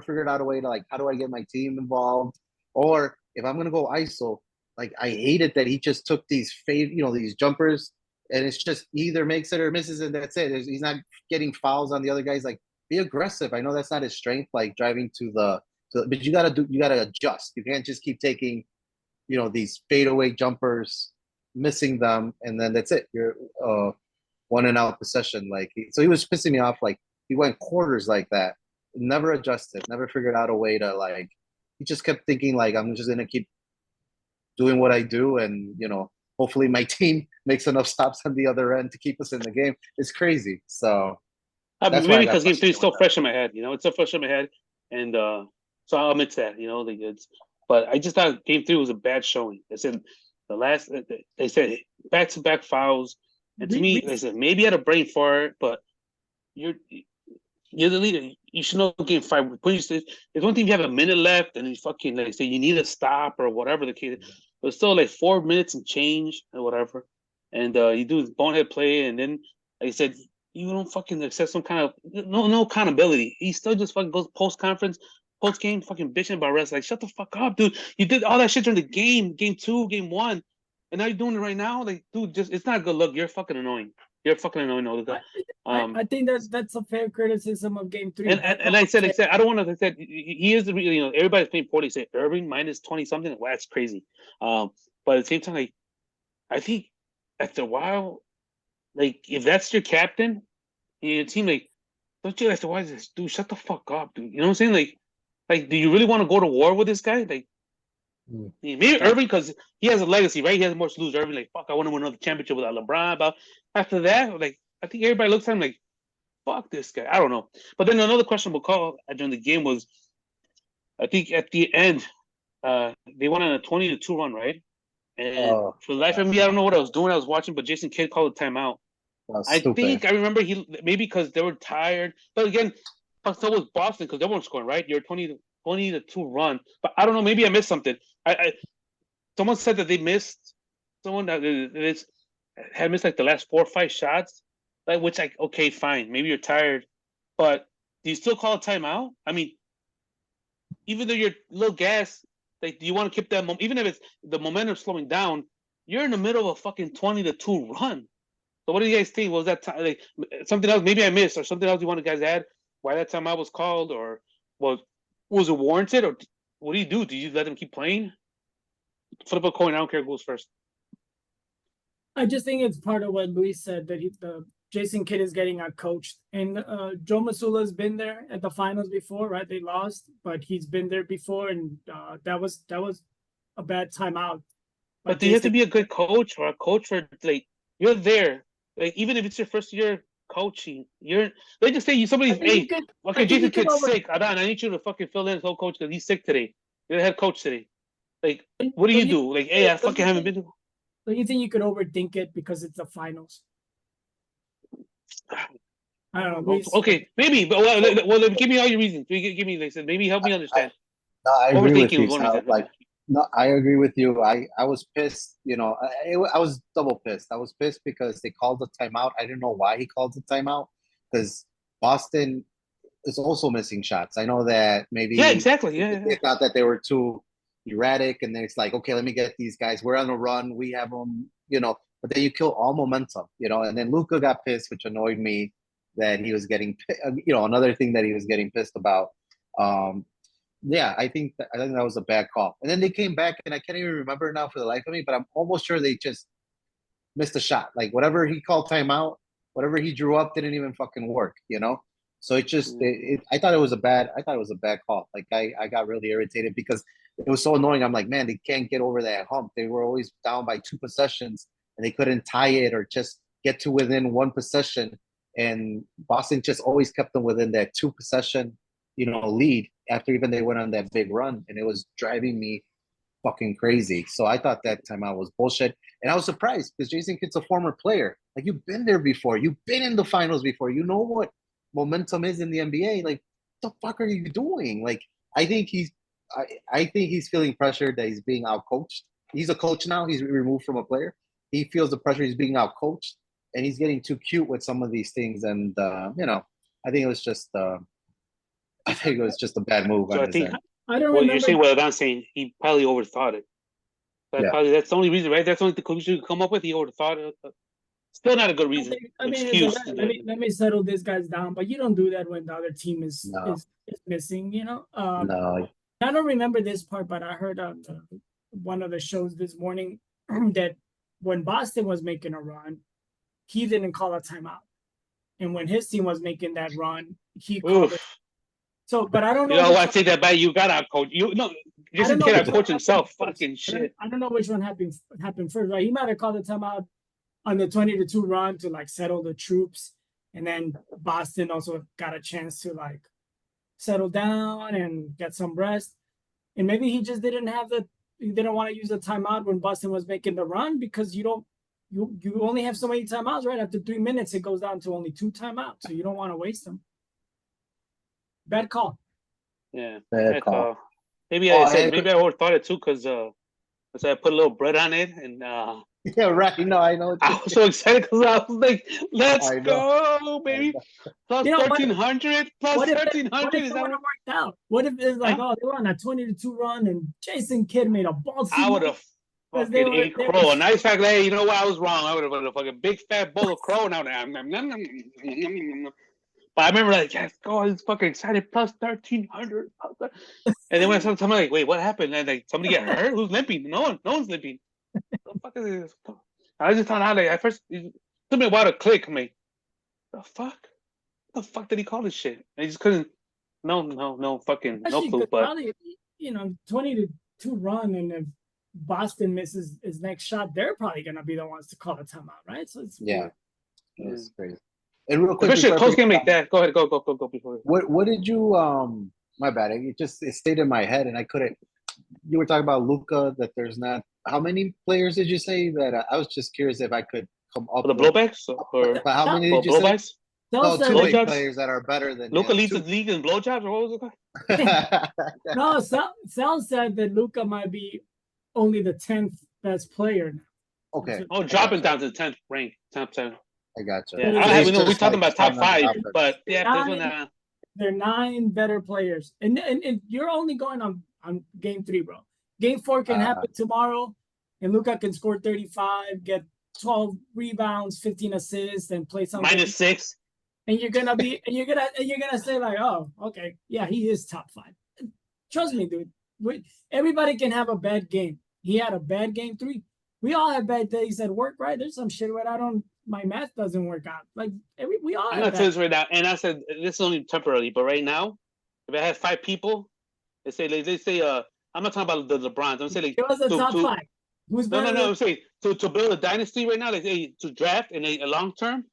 figured out a way to like, how do I get my team involved? Or if I'm gonna go ISO, like I hated that he just took these these jumpers, and it's just he either makes it or misses it. That's it. He's not getting fouls on the other guys. Like, be aggressive. I know that's not his strength, like driving but you gotta adjust. You can't just keep taking these fadeaway jumpers, missing them, and then that's it. You're 1-and-out possession. Like, so he was pissing me off. Like, he went quarters like that, never adjusted, never figured out a way to like. He just kept thinking like, I'm just gonna keep doing what I do, and hopefully my team makes enough stops on the other end to keep us in the game. It's crazy. So maybe because game 3 is still fresh in my head. It's so fresh in my head, and so I'll admit that. Like it's. But I just thought game 3 was a bad showing. They said they said back-to-back fouls, and to me, they said maybe I had a brain fart, but you're the leader. You should know game 5. There's one thing, you have a minute left, and you fucking like say you need a stop or whatever the case. But still like 4 minutes and change or whatever, and you do this bonehead play, and then like I said, you don't fucking accept some kind of no accountability. He still just fucking goes post game, fucking bitching about refs. Like, shut the fuck up, dude. You did all that shit during the game 2, game 1, and now you're doing it right now. Like, dude, it's not a good look. You're fucking annoying. Luka. I think that's a fair criticism of game 3. And I said, I don't want to. I said he is the everybody's playing poorly. Say Irving -20 something. Well, that's crazy. But at the same time, like, I think after a while, like if that's your captain, your team, like, don't you after a while just, dude, shut the fuck up, dude. You know what I'm saying? Like, do you really want to go to war with this guy? Like, maybe Irving, because he has a legacy, right? He has more to lose. Irving, like, fuck, I want to win another championship without LeBron. But after that, like, I think everybody looks at him like, fuck this guy. I don't know. But then another questionable call during the game was, I think at the end, they went on a 20-2 run, right? And for the life of me, I don't know what I was doing. I was watching, but Jason Kidd called a timeout. I think I remember maybe because they were tired. But again, so was Boston because they weren't scoring, right? You're 20-2 run. But I don't know. Maybe I missed something. Someone said that they missed someone that is. had missed like the last 4 or 5 shots, like which like okay, fine, maybe you're tired, but do you still call a timeout? I mean, even though you're a little gassed, like do you want to keep that even if it's the momentum slowing down, you're in the middle of a fucking 20-2 run. So what do you guys think? Was that time like something else? Maybe I missed, or something else you want to guys add? Why that timeout was called, or was it warranted, or what do you do? Do you let them keep playing? Flip a coin. I don't care who goes first. I just think it's part of what Luis said that the Jason Kidd is getting outcoached, and Joe Masula's been there at the finals before, right? They lost, but he's been there before, and that was a bad timeout. But do you have to be a good coach or a coach for like you're there, like even if it's your first year coaching, you're let's just say somebody's okay, Jason Kidd's sick. I need you to fucking fill in as whole coach because he's sick today. You're the head coach today. Like, what do you do? Like, hey, I fucking haven't been to. So you think you could overthink it because it's the finals? I don't know. Okay, maybe, but well, give me all your reasons. Give me, like, maybe help me understand. No, I agree with you. No, I agree with you. I was pissed. You know, I was double pissed. I was pissed because they called the timeout. I didn't know why he called the timeout because Boston is also missing shots. I know that maybe exactly. They thought that they were too erratic, and then it's like, okay, let me get these guys. We're on a run. We have them. You know, but then you kill all momentum. You know, and then Luka got pissed, which annoyed me that he was getting. You know, another thing that he was getting pissed about. Yeah, I think that was a bad call. And then they came back, and I can't even remember now for the life of me, but I'm almost sure they just missed a shot. Like whatever he called timeout, whatever he drew up didn't even fucking work, you know? So it just I thought it was a bad call. Like I got really irritated because it was so annoying. I'm like, man, they can't get over that hump. They were always down by 2 possessions and they couldn't tie it or just get to within 1 possession. And Boston just always kept them within that 2 possession, you know, lead after even they went on that big run, and it was driving me fucking crazy. So I thought that timeout was bullshit, and I was surprised because Jason Kidd's a former player. Like you've been there before, you've been in the finals before, you know what momentum is in the NBA. Like, what the fuck are you doing? Like, I think he's feeling pressured that he's being outcoached. He's a coach now. He's removed from a player. He feels the pressure. He's being outcoached, and he's getting too cute with some of these things. And you know, I think it was just. I think it was just a bad move. So I think I don't remember. You're saying what I'm saying. He probably overthought it. That's the only reason, right? That's the only conclusion you could come up with. He overthought it. Still not a good reason. I mean, let me settle these guys down. But you don't do that when the other team is missing. You know. No. I don't remember this part, but I heard on one of the shows this morning that when Boston was making a run, he didn't call a timeout, and when his team was making that run, he called it. So, but I don't know. You know, I take that back. You got out coach. You know, just in case out coach himself. Fucking shit. I don't know which one happened first. Right? He might have called the timeout on the 20-2 run to like settle the troops, and then Boston also got a chance to like settle down and get some rest. And maybe he just didn't want to use the timeout when Boston was making the run because you only have so many timeouts, right? After 3 minutes, it goes down to only 2 timeouts, so you don't want to waste them. Bad call. Yeah, bad call. Maybe I overthought it too because I put a little bread on it and yeah, right. No, I know. I was so excited because I was like, "Let's go, baby!" Plus 1,300, plus 1,300. What if it would have worked out? What if it's like, oh, they were on a 20-2 run and Jason Kidd made a ball? I would have fucking ate crow. A nice fact, hey, you know what? I was wrong. I would have put a fucking big fat bowl of crow now. But I remember like, yes, go, I was fucking excited. Plus 1,300. And then when I saw somebody like, wait, what happened? And like, somebody get hurt? Who's limping? No one's limping. What the fuck is this? I just found out like at first it took me a while to click. I'm like, the fuck? What the fuck did he call this shit? I just couldn't. No fucking no clue. But probably, 20-2 run, and if Boston misses his next shot, they're probably gonna be the ones to call a timeout, right? So it's it's crazy. And real quick, especially a close game like that. Go ahead, go before. What did you my bad. It stayed in my head and I couldn't. You were talking about Luka, that there's not. How many players did you say that? I was just curious if I could come up with the blowbacks or how many did you blowbacks? Say? No, 2 players that are better than Luka leads the league in blowjobs, or what was it? No, Sal said that Luka might be only the 10th best player now. Okay. Oh, I dropping gotcha. down to the 10th rank, top 10. I gotcha. Yeah, So I So have, he's we just, talking like, about top strong on the 5, offense. but yeah, this one. Nine. They're 9 better players, and you're only going on game 3, bro. Game 4 can happen tomorrow, and Luka can score 35, get 12 rebounds, 15 assists, and play something. -6. And you're gonna say like, oh, okay, yeah, he is top 5. Trust me, dude. Everybody can have a bad game. He had a bad game 3. We all have bad days at work, right? There's some shit where my math doesn't work out. Like we all. I'm have gonna tell you this right now, and I said this is only temporarily, but right now, if I had 5 people, they say I'm not talking about the LeBrons. I'm gonna say like Give us a top 5. Who's better? no. I'm saying to build a dynasty right now, like to draft in a long term.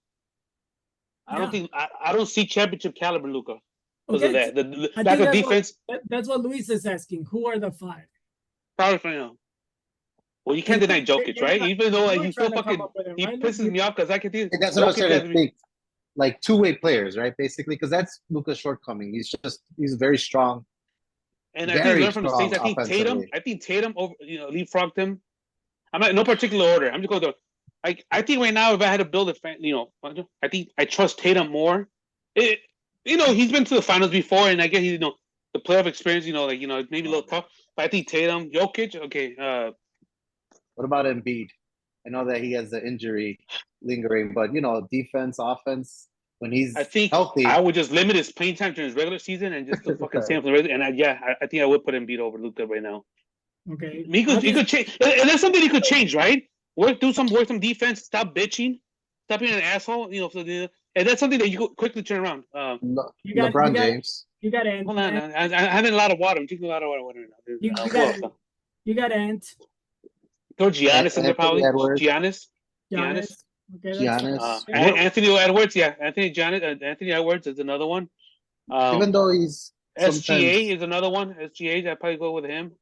I don't think I don't see championship caliber Luka because of that. The lack of defense. That's what Luis is asking. Who are the 5? Probably for now. Well, you can't deny Jokic, right? Even though he's still fucking, he pisses me off because I can think that's what I was trying to think. Like two-way players, right? Basically, because that's Luka's shortcoming. He's very strong. And I think learn from the Saints. I think Tatum over, leapfrogged him. I'm not no particular order. I'm just going to. I think right now, if I had to build a fan, I think I trust Tatum more. He's been to the finals before, and I guess the playoff experience. Maybe a little tough. But I think Tatum, Jokic, okay. What about Embiid? I know that he has the injury lingering, but defense, offense, when he's healthy, I would just limit his playing time during his regular season and just fucking stay for the rest. And I think I would put Embiid over Luka right now. Okay, he could change, and that's something he could change, right? Work some defense. Stop bitching. Stop being an asshole. And that's something that you could quickly turn around. LeBron James. You got Ant. Hold on, I'm having a lot of water. I'm drinking a lot of water right now. You got Ant. Throw Giannis in there probably. Giannis. Okay, Giannis. Anthony Edwards, yeah. Anthony Edwards is another one. Even though he's SGA is another one. SGA, I'd probably go with him.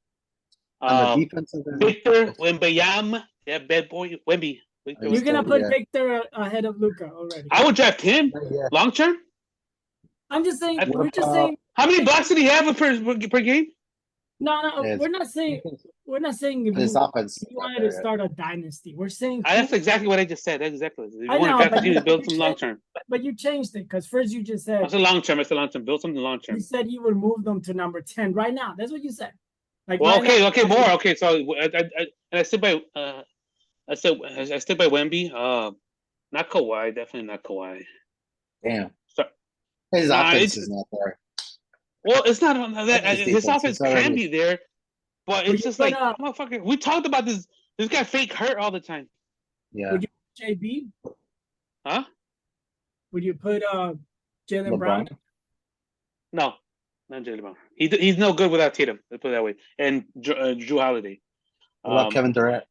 On the defensive end. Victor Wembanyama, yeah, bad boy Wemby. You're gonna put Victor ahead of Luka already. I would draft him long term. I'm just saying. We're just saying. How many blocks did he have per game? No, we're not saying. We're not saying if his offense. You wanted to start a dynasty. We're saying that's exactly what I just said. Exactly. You I know, want to build some long term. But you changed it because first you just said it's a long term. Build something long term. You said you would move them to number 10 right now. That's what you said. Like more. Okay, so I stick by I stick by Wemby. Not Kawhi, definitely not Kawhi. Damn. His offense is not there. Well, it's not that his offense can be there, but it's just like motherfucker. We talked about this. This guy fake hurt all the time. Yeah. Would you put JB? Huh? Would you put Jaylen Brown? No, not Jaylen Brown. He's no good without Tatum. Let's put it that way. And Drew Holiday. What about Kevin Durant?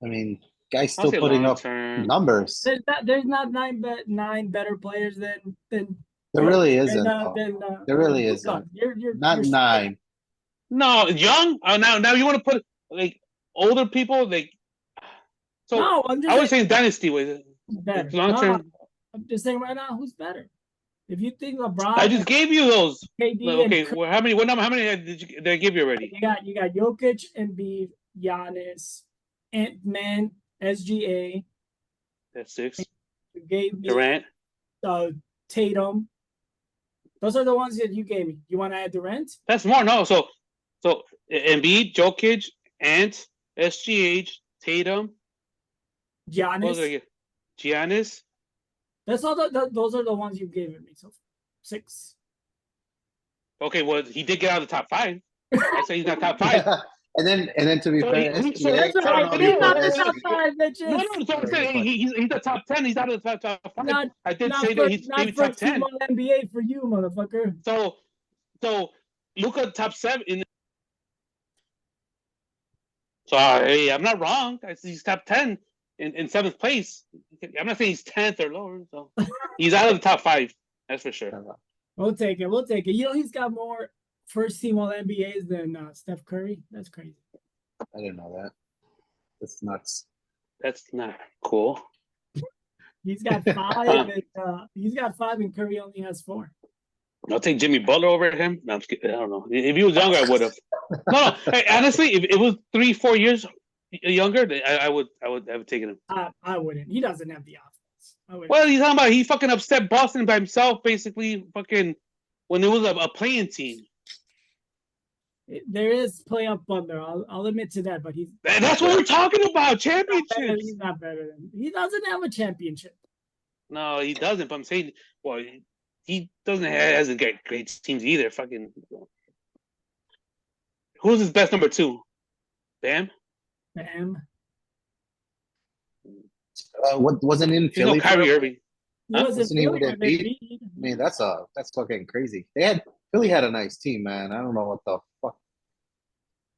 I mean, guy's still putting up numbers. There's not nine better players than. There really isn't. There really isn't. You're not 9. No, young. Now you want to put like older people like. So no, I was saying dynasty with better. Long term. I'm just saying right now, who's better? If you think LeBron, I just gave you those. KD okay, well, how many? What number? How many did I give you already? You got Jokic, Embiid, Giannis, Ant-Man, SGA. That's 6. You gave me Durant. Tatum. Those are the ones that you gave me. You want to add Durant? That's more. No, so Embiid, Jokic, Ant, SGH, Tatum, Giannis. Giannis. That's all. Those are the ones you gave me. So 6. Okay, well, he did get out of the top 5. I say he's not top 5. And then to be fair, he's not the top 5, bitches. No, so I'm saying he's the top 10. He's out of the top 5. I did say that he's maybe top 10. Not NBA for you, motherfucker. So Luka top 7. So hey, I'm not wrong. He's top 10 in 7th place. I'm not saying he's 10th or lower. So he's out of the top 5. That's for sure. We'll take it. You know he's got more first team All NBAs than Steph Curry. That's crazy. I didn't know that. That's nuts. That's not cool. He's got 5. He's got 5, and Curry only has 4. I'll take Jimmy Butler over him. No, I'm just kidding. I don't know. If he was younger, I would have. No. Hey, honestly, if it was 3-4 years, younger, I would have taken him. I wouldn't. He doesn't have the offense. I wouldn't. What are you talking about? He fucking upset Boston by himself, basically. Fucking when it was a playing team. There is playoff blunder. I'll admit to that, but That's what we're talking about. he's Championships. not better than. He doesn't have a championship. No, he doesn't. But I'm saying, well, he hasn't got great teams either. Fucking. Who's his best number 2? Bam. Bam. What wasn't in There's Philly? no Kyrie for- Irving. He was in Wasn't he Philly with when they Embiid? beat. I mean, that's fucking crazy. Philly had a nice team, man. I don't know what the fuck.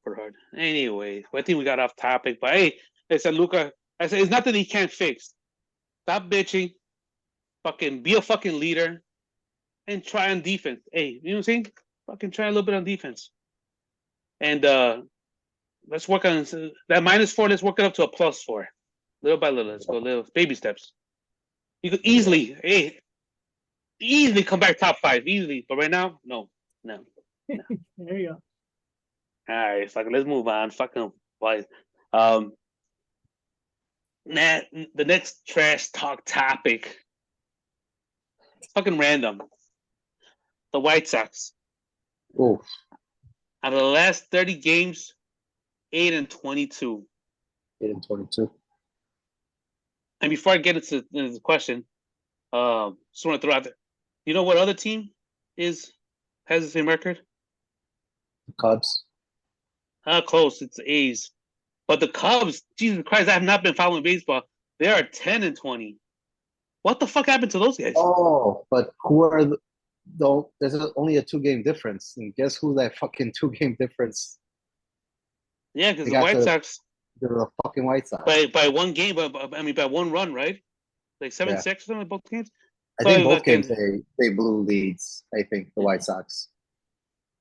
For hard. Anyway, I think we got off topic. But hey, I said Luka. I said it's nothing he can't fix. Stop bitching. Fucking be a fucking leader, and try on defense. Hey, you know what I'm saying? Fucking try a little bit on defense. And let's work on that -4. Let's work it up to a +4, little by little. Let's go little baby steps. You could easily, easily come back top 5, easily. But right now, no. There you go. All right, fucking let's move on. Fucking why? The next trash talk topic. It's fucking random. The White Sox. Oh, Out of the last 30 games, 8-22. 8-22. And before I get into the question, just want to throw out there. You know what other team has the same record? The Cubs. Close. It's the A's. But the Cubs, Jesus Christ, I have not been following baseball. They are 10-20. What the fuck happened to those guys? Oh, but who are though? There's only a 2-game difference, and guess who that fucking 2-game difference? Yeah, because They the got White Sox They're the fucking White Sox. by one game, by 1 run, right? Like 7-6 or something both games. I think both fucking- games they blew leads. I think the White Sox.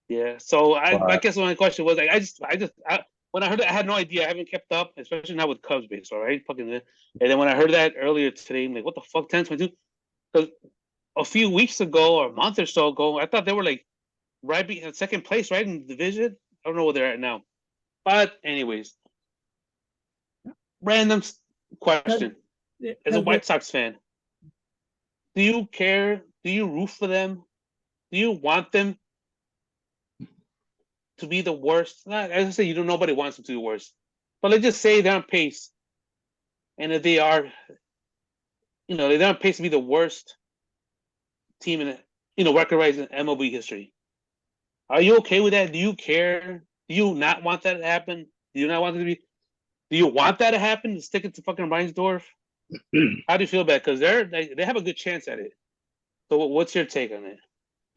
Yeah. So I But- guess my question was like, when I heard it, I had no idea. I haven't kept up, especially now with Cubs baseball, right? Fucking. And then when I heard that earlier today, I'm like, what the fuck, 10-22? Because a few weeks ago or a month or so ago, I thought they were like right in second place, right in the division. I don't know where they're at now. But anyways, random question. As a White Sox fan, do you care? Do you root for them? Do you want them to be the worst? As I say, nobody wants them to be the worst. But let's just say they're on pace. And if they are, they're on pace to be the worst team in, record-wise in MLB history. Are you okay with that? Do you care? Do you not want that to happen? Do you not want it to be? Do you want that to happen? To stick it to fucking Reinsdorf? How do you feel about it? Because they have a good chance at it. So what's your take on it?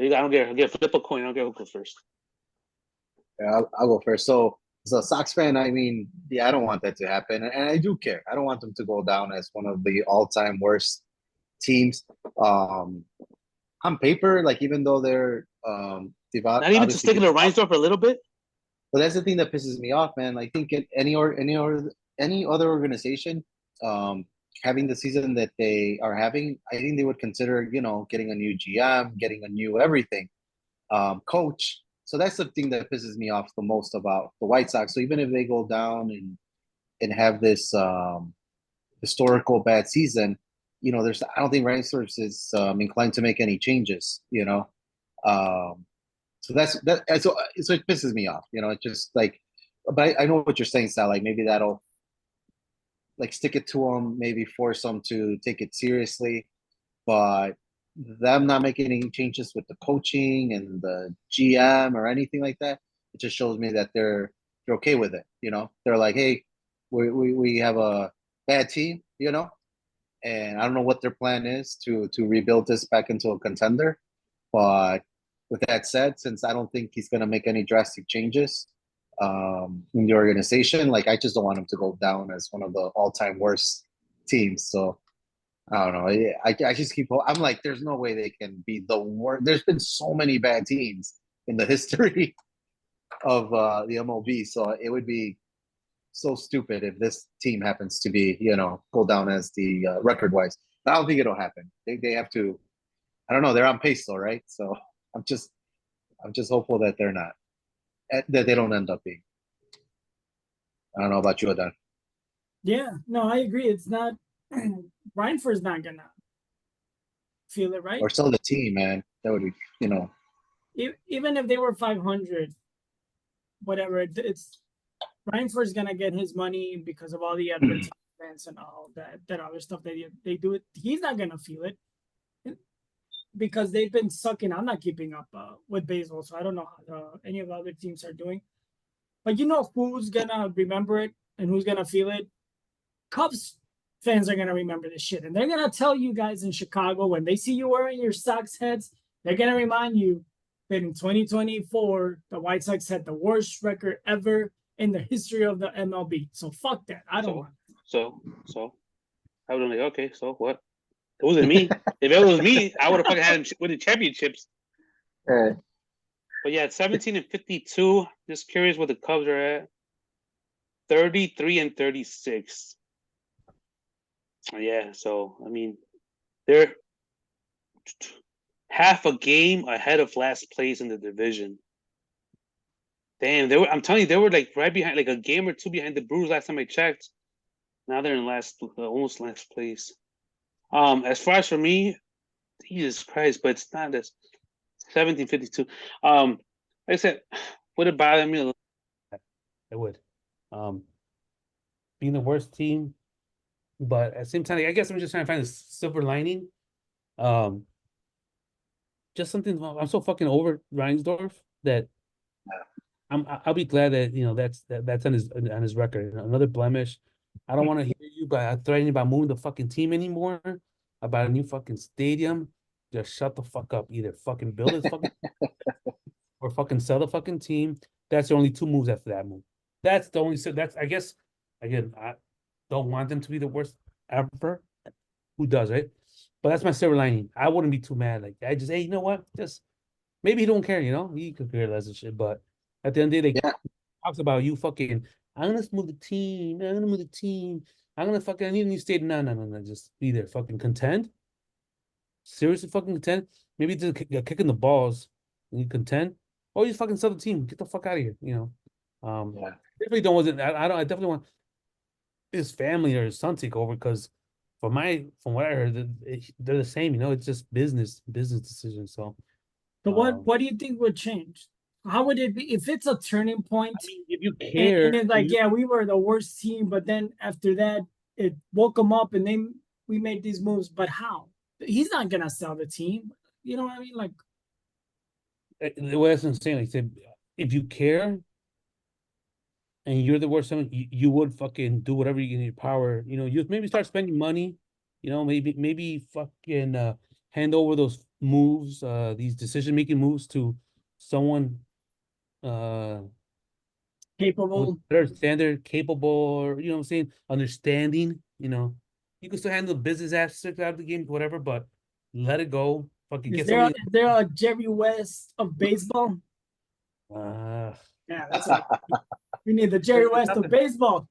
I don't get flip a coin. I don't care who goes first. Yeah, I'll go first. So, as a Sox fan, I mean, yeah, I don't want that to happen, and I do care. I don't want them to go down as one of the all-time worst teams. On paper, like even though they're Not even to stick it to Reinsdorf for a little bit. But that's the thing that pisses me off, man. I think any other organization, having the season that they are having, I think they would consider, getting a new GM, getting a new everything, coach. So that's the thing that pisses me off the most about the White Sox. So even if they go down and have this historical bad season, I don't think Reinsdorf is inclined to make any changes. So so it pisses me off. It's just like, but I know what you're saying, Sal. Like maybe that'll like stick it to them, maybe force them to take it seriously. But them not making any changes with the coaching and the GM or anything like that, it just shows me that they're okay with it. They're like, hey, we have a bad team, and I don't know what their plan is to rebuild this back into a contender. But with that said, since I don't think he's going to make any drastic changes in the organization, like I just don't want him to go down as one of the all-time worst teams. So I don't know. I just I'm like, there's no way they can be the worst. There's been so many bad teams in the history of the MLB. So it would be so stupid if this team happens to be, go down as the record-wise. But I don't think it'll happen. They have to. I don't know. They're on pace though, right? So I'm just hopeful that they're not, that they don't end up being. I don't know about you, Adon. Yeah, no, I agree. It's not Reinford's not gonna feel it, right? Or sell the team, man. That would be, Even if they were 500, whatever, it's Reinford's gonna get his money because of all the advertisements and all that other stuff they do it. He's not gonna feel it because they've been sucking. I'm not keeping up with baseball, so I don't know how any of the other teams are doing. But you know who's gonna remember it and who's gonna feel it? Cubs fans are gonna remember this shit, and they're gonna tell you guys in Chicago when they see you wearing your Sox heads, they're gonna remind you that in 2024 the White Sox had the worst record ever in the history of the MLB. So fuck that. I don't want it. So I would have like, okay, so what? It wasn't me. If it was me, I would have fucking had him winning championships. Right. But yeah, 17-52. Just curious what the Cubs are at. 33-36. Yeah, so I mean, they're half a game ahead of last place in the division. Damn, they were. I'm telling you, they were like right behind, like a game or two behind the Brewers last time I checked. Now they're in almost last place. As far as for me, Jesus Christ, but it's not as 17-52. Like I said, would it bother me a little? It would. Being the worst team, but at the same time, I guess I'm just trying to find a silver lining. Just something. I'm so fucking over Reinsdorf that I'll be glad that that's on his record. Another blemish. I don't want to hear you threatening about moving the fucking team anymore, about a new fucking stadium. Just shut the fuck up. Either fucking build this fucking or fucking sell the fucking team. That's the only two moves after that move. That's the only. So that's, I guess, again, I don't want them to be the worst ever. Who does, right? But that's my silver lining. I wouldn't be too mad. Like, I just, hey, you know what? Just maybe he don't care. He could care less and shit. But at the end of the day, Yeah. talks about you fucking. I'm gonna move the team. I'm gonna move the team. I'm gonna fucking. I need a new state. No. Just be there. Fucking contend. Seriously, fucking contend. Maybe just kicking the balls and you contend. Or you just fucking sell the team. Get the fuck out of here. Yeah. Definitely don't wasn't. I don't. I definitely want his family or his son take over because from what I heard, they're the same. It's just business decisions. So, So what do you think would change? How would it be if it's a turning point? I mean, if you And care, it's like, yeah, we were the worst team, but then after that, it woke them up, and then we made these moves. But how? He's not gonna sell the team. You know what I mean? Like, the way I'm saying, like, said, if you care and you're the worst, you would fucking do whatever you can in your power. You maybe start spending money. Maybe fucking hand over those moves, these decision-making moves to someone with capable. better standard, capable, or what I'm saying, understanding. You can still handle the business aspect of the game, whatever, but let it go. Fucking Is get there a, somebody. is there a Jerry West of baseball? Uh, Yeah, that's it. We need the Jerry West of baseball.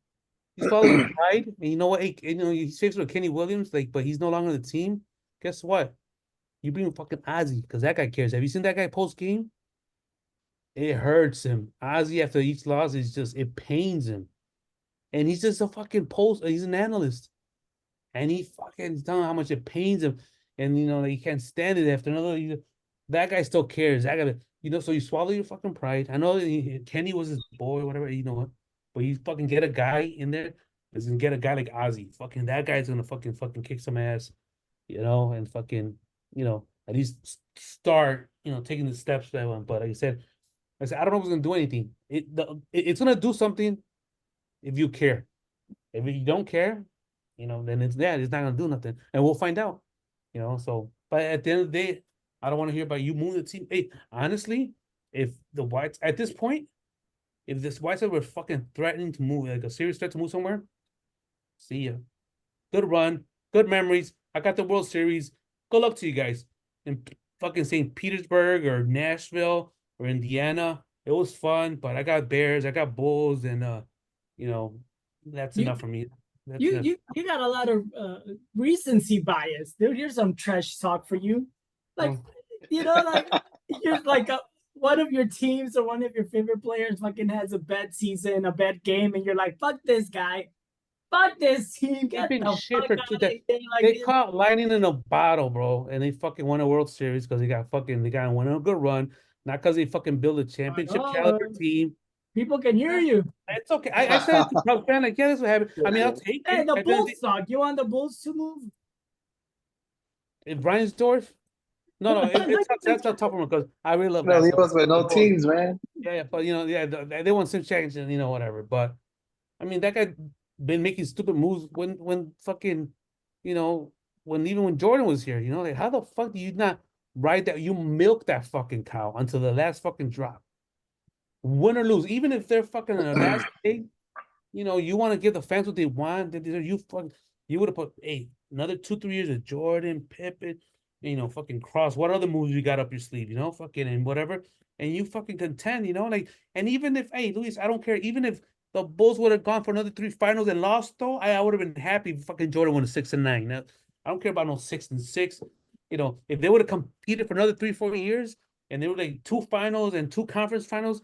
he's following pride, and you know what? He's faced with Kenny Williams, like, but he's no longer the team. Guess what? You bring fucking Ozzy because that guy cares. Have you seen that guy post game? It hurts him. Ozzy after each loss it pains him, and he's just a fucking post. He's an analyst, and he's telling how much it pains him, and that he can't stand it after another. That guy still cares. That guy, so you swallow your fucking pride. I know Kenny was his boy, whatever. You know what? But you fucking get a guy in there. Is gonna get a guy like Ozzy. Fucking that guy's gonna fucking kick some ass, and fucking at least start taking the steps that one. But like I said I don't know if it's gonna do anything. It's gonna do something if you care. If you don't care, then it's not gonna do nothing, and we'll find out. So but at the end of the day, I don't want to hear about you moving the team. Hey, honestly, if the Whites at this point, if this White Sox were fucking threatening to move, like a serious threat to move somewhere, see ya. Good run, good memories. I got the World Series. Good luck to you guys in fucking St. Petersburg or Nashville or Indiana. It was fun, but I got Bears, I got Bulls, and that's enough for me. You got a lot of recency bias. Here's some trash talk for you. Like, like you're like one of your teams or one of your favorite players fucking has a bad season, a bad game, and you're like, fuck this guy. Fuck this team. Get been the shit fuck for out two of decades. here. Like, They caught lightning in a bottle, bro, and they fucking won a World Series because they got went on a good run, not because they fucking built a championship caliber team. people can hear you. It's okay. I said it to Cubs fan, like, yeah, that's what happened. I mean, I'll take Hey, it. the At the end of Bulls suck. You want the Bulls to move? If Reinsdorf, no, that's a tough one because I really love No, leave basketball. us with no teams, man. Yeah, but yeah, they won some championships, and whatever. But I mean, that guy been making stupid moves when fucking, you know, even when Jordan was here, like how the fuck do you not ride that? You milk that fucking cow until the last fucking drop, win or lose, even if they're fucking in the last day. You want to give the fans what they want. You would have put another 2-3 years of Jordan, Pippen, fucking Cross. What other moves you got up your sleeve? Fucking and whatever, and you fucking contend. Like, and even if Luis, I don't care. Even if the Bulls would have gone for another 3 finals and lost, though, I would have been happy if fucking Jordan won a 6-9. Now, I don't care about no 6-6. If they would have competed for another 3-4 years and they were like 2 finals and 2 conference finals.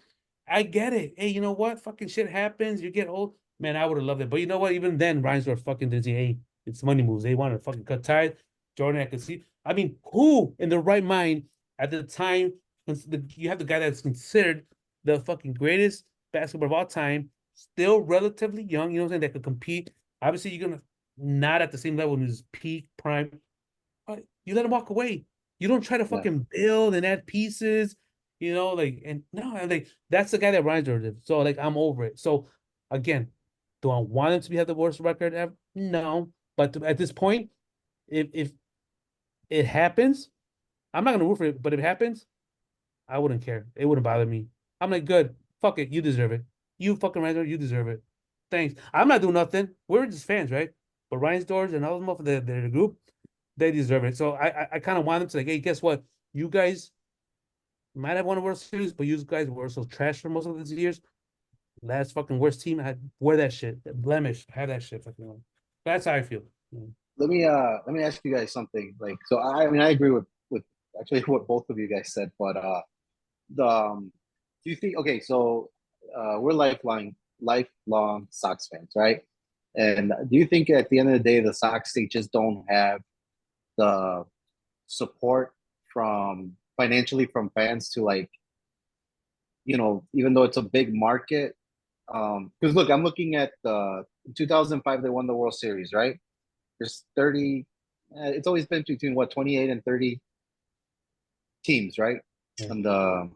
I get it. Hey, you know what? Fucking shit happens. You get old. Man, I would have loved it. But you know what? Even then, Reinsdorf fucking did say, hey, it's money moves. They want to fucking cut ties. Jordan, I could see. I mean, who in the right mind at the time, you have the guy that's considered the fucking greatest basketball of all time, still relatively young, you know what I'm saying, that could compete. Obviously, you're going to not at the same level in his peak prime. But you let him walk away. You don't try to fucking build and add pieces. And no, like that's the guy that Reinsdorf did. So like I'm over it. So again, do I want him to have the worst record ever? No. But at this point, if it happens, I'm not gonna root for it. But if it happens, I wouldn't care. It wouldn't bother me. I'm like, good. Fuck it. You deserve it. You fucking Reinsdorf, you deserve it. Thanks. I'm not doing nothing. We're just fans, right? But Reinsdorf and all of them, the group, they deserve it. So I kind of want them to like, hey, guess what? You guys might have won a World Series, but you guys were so trash for most of these years. Last fucking worst team, I wear that shit. That blemish, have that shit fucking on. That's how I feel. Let me ask you guys something. Like, so I mean, I agree with actually what both of you guys said, but the do you think, okay, so we're lifelong Sox fans, right? And do you think at the end of the day the Sox, they just don't have the support from financially from fans to, like, even though it's a big market? Because look, I'm looking at the 2005, they won the World Series, right? There's 30, it's always been between what, 28 and 30 teams, right? Yeah. And the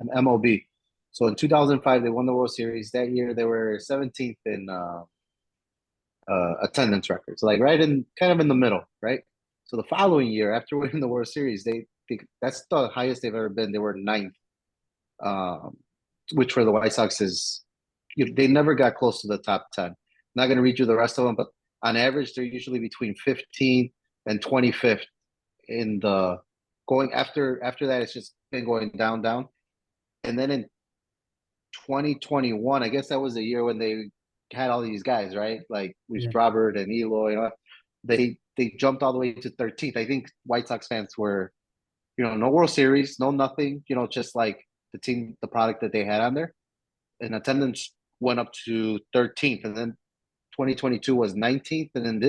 an MLB. So in 2005, they won the World Series. That year, they were 17th in attendance record. So like right in kind of in the middle, right? So the following year, after winning the World Series, that's the highest they've ever been. They were ninth, which for the White Sox is, they never got close to the top 10. Not going to read you the rest of them, but on average, they're usually between 15th and 25th in the going after that. It's just been going down, down. And then in 2021, I guess that was the year when they had all these guys, right? Like Luis Robert and Eloy. They jumped all the way to 13th. I think White Sox fans were, no World Series, no nothing, just like the team, the product that they had on there. And attendance went up to 13th. And then 2022 was 19th. And then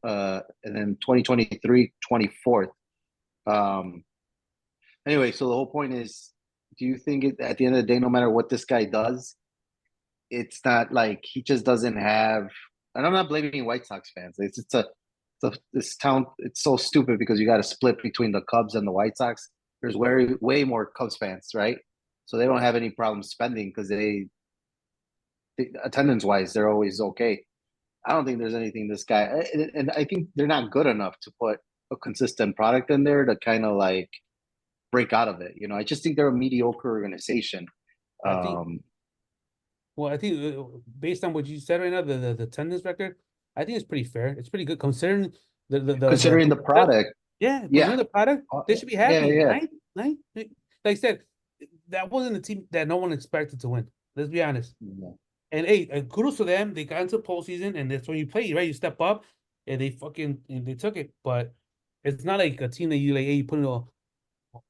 and then 2023, 24th. Anyway, so the whole point is, do you think at the end of the day, no matter what this guy does, it's not like he just doesn't have, and I'm not blaming White Sox fans. This town, it's so stupid because you got to split between the Cubs and the White Sox. There's way more Cubs fans, right? So they don't have any problem spending because attendance wise, they're always okay. I don't think there's anything this guy, and I think they're not good enough to put a consistent product in there to kind of like break out of it. I just think they're a mediocre organization. I think based on what you said right now, the attendance record, I think it's pretty fair. It's pretty good considering considering the product. Yeah, considering the product, they should be happy. Yeah. Like I said, that wasn't a team that no one expected to win. Let's be honest. Yeah. And hey, kudos to them. They got into the postseason, and that's when you play, right? You step up, and they took it. But it's not like a team that you like. Hey, you put in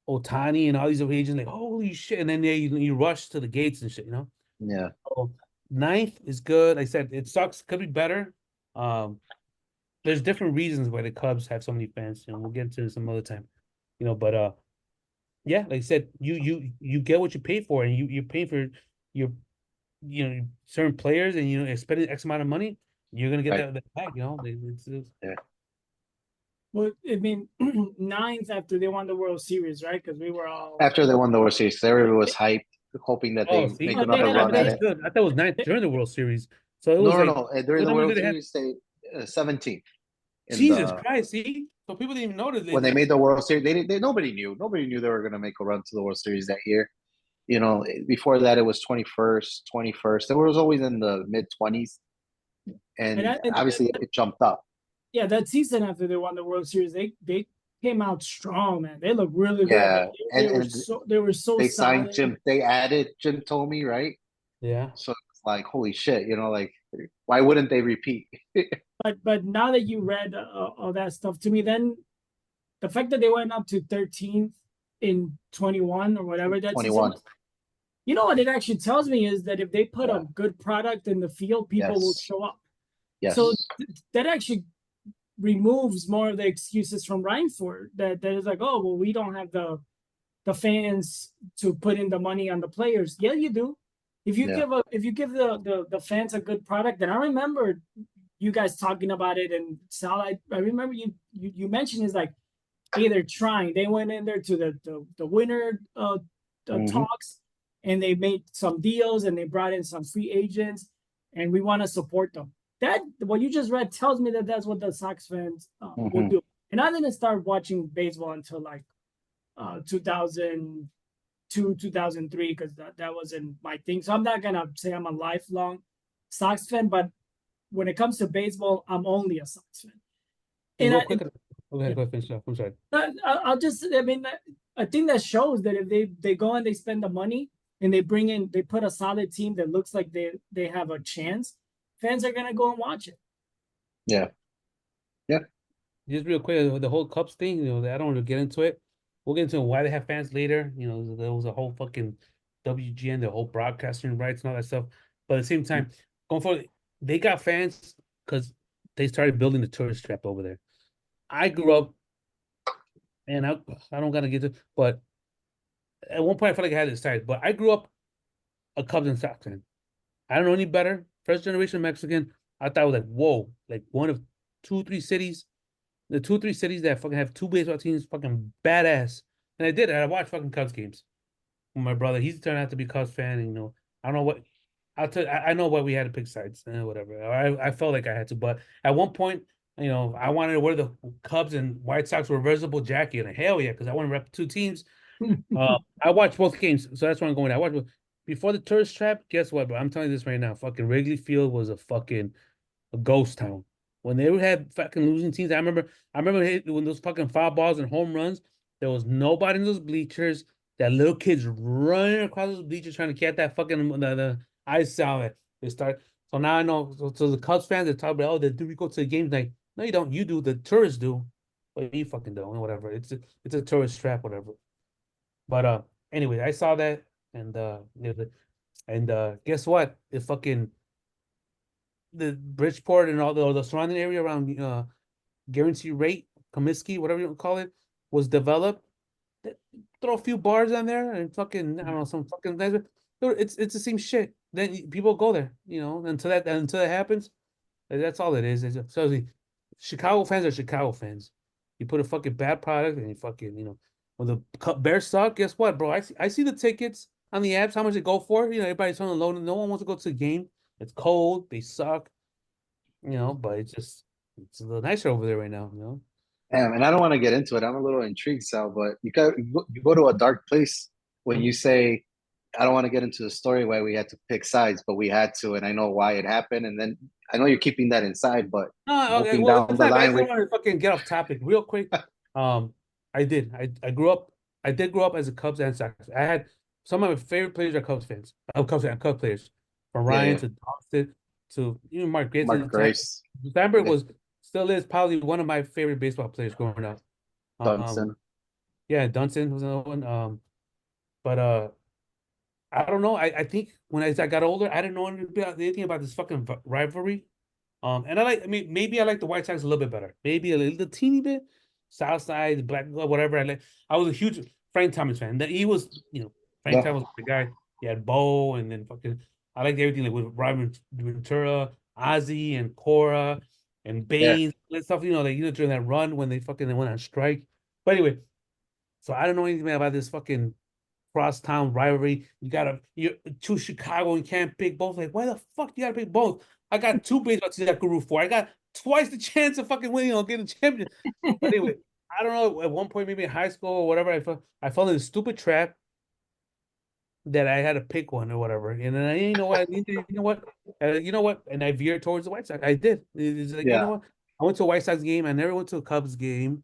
Otani and all these other agents, like holy shit, and then you rush to the gates and shit. Yeah. So, ninth is good. Like I said, it sucks. Could be better. There's different reasons why the Cubs have so many fans. We'll get into this some other time. But yeah, like I said, you get what you pay for, and you pay for your certain players, and spending X amount of money, you're gonna get Right. that back. It's Yeah. Well, I mean, ninth after they won the World Series, right? Because we were all After they won the World Series, everybody was hyped, hoping that Oh, they see, make Oh, they another had a run at they, it. I thought it was ninth they during the World Series. So it No, was no, like, no. During what the numbers World did they have? Series, they 17th in Jesus the Christ, see? So people didn't even notice when they it. made the World Series. Nobody knew they were going to make a run to the World Series that year. Before that it was 21st, 21st. It was always in the mid 20s, and, and I, and obviously it jumped up. yeah, that season after they won the World Series, they came out strong, man. They looked really good. Yeah, They and were and so they signed solid. Jim. They added Jim Tomey, right? Yeah. So it's like holy shit, like why wouldn't they repeat? But now that you read all that stuff to me, then the fact that they went up to 13th in 21 or whatever that season 21. was, you know what it actually tells me is that if they put Yeah. a good product in the field, people will Yes. show up. Yes. So that actually removes more of the excuses from Reinford that is like, oh well, we don't have the fans to put in the money on the players. Yeah, you do. If you Yeah. give the fans a good product, and I remember you guys talking about it, and Sal, I remember you mentioned is like, hey, they're trying. They went in there to the winner talks, and they made some deals, and they brought in some free agents, and we want to support them. That what you just read tells me that that's what the Sox fans will do. And I didn't start watching baseball until like 2002, 2003, because that wasn't my thing. So I'm not gonna say I'm a lifelong Sox fan, but when it comes to baseball, I'm only a Sox fan. Hey, And real I, quick, yeah. go ahead, finish up. I'm sorry. I'll just, I mean, I think that shows that if they go and they spend the money and they put a solid team that looks like they have a chance, fans are gonna go and watch it. Yeah. Yeah. Just real quick, the whole Cubs thing, I don't want to get into it. We'll get into why they have fans later. There was a whole fucking WGN, the whole broadcasting rights and all that stuff. But at the same time, going forward, they got fans because they started building the tourist trap over there. I grew up, and I don't gotta get to, but at one point I felt like I had to decide. But I grew up a Cubs and Sox fan. I don't know any better. First generation Mexican. I thought it was like, whoa, like one of 2, 3 cities. The 2, 3 cities that fucking have two baseball teams, fucking badass. And I did. I watched fucking Cubs games with my brother. He's turned out to be a Cubs fan. And, I don't know what. I know why we had to pick sides. Whatever. I felt like I had to, but at one point, I wanted to wear the Cubs and White Sox reversible jacket. And hell yeah, because I want to rep two teams. I watched both games, so that's where I'm going. I watched before the tourist trap. Guess what, bro? I'm telling you this right now. Fucking Wrigley Field was a ghost town. When they had fucking losing teams, I remember when those fucking foul balls and home runs, there was nobody in those bleachers. That little kids running across those bleachers trying to get that fucking the ice salad. They start. So now I know. So the Cubs fans are talking about, do we go to the games? Like, no, you don't. You do. The tourists do, but you fucking don't. Whatever. It's a tourist trap. Whatever. But anyway, I saw that, and guess what? The Bridgeport and all the surrounding area around Guarantee Rate, Comiskey, whatever you call it, was developed. Throw a few bars on there and fucking I don't know, some fucking it's the same shit. Then people go there, until that happens. That's all it is. Chicago fans are Chicago fans. You put a fucking bad product and you fucking when the Bears suck. Guess what, bro? I see the tickets on the apps. How much they go for? Everybody's on the loan. No one wants to go to the game. It's cold. They suck. But it's a little nicer over there right now. Damn, and I don't want to get into it. I'm a little intrigued, Sal, but you go to a dark place when you say, I don't want to get into the story why we had to pick sides, but we had to, and I know why it happened. And then I know you're keeping that inside, but Oh, okay. hoping Well, down it's the not. I line just we want to fucking get off topic real quick. I did. I grew up. I did grow up as a Cubs and Sox. I had some of my favorite players are Cubs fans. Cubs players, from Ryan yeah, to Dawson to even Mark Grace at Mark the time. Grace, Steinberg yeah, still is probably one of my favorite baseball players growing up. Dunson. Yeah, Dunson was another one. But I don't know. I think when I got older, I didn't know anything about this fucking rivalry. And I mean, maybe I like the White Sox a little bit better. Maybe a little teeny bit. South Side, Black, whatever. I was a huge Frank Thomas fan. That he was, Frank Yeah. Thomas was the guy. He had Bo, and then fucking. I liked everything like with Robin Ventura, Ozzy, and Cora, and Yeah. Baines and stuff. During that run when they went on strike. But anyway, so I don't know anything about this fucking crosstown rivalry. You're to Chicago and can't pick both. Like, why the fuck you gotta pick both? I got two baseball teams I could root for. I got twice the chance of fucking winning or getting a champion. But anyway, I don't know. At one point, maybe in high school or whatever, I fell in a stupid trap that I had to pick one or whatever. And then you know what? And I veered towards the White Sox. I did. It's like, you know Yeah. what? I went to a White Sox game. I never went to a Cubs game.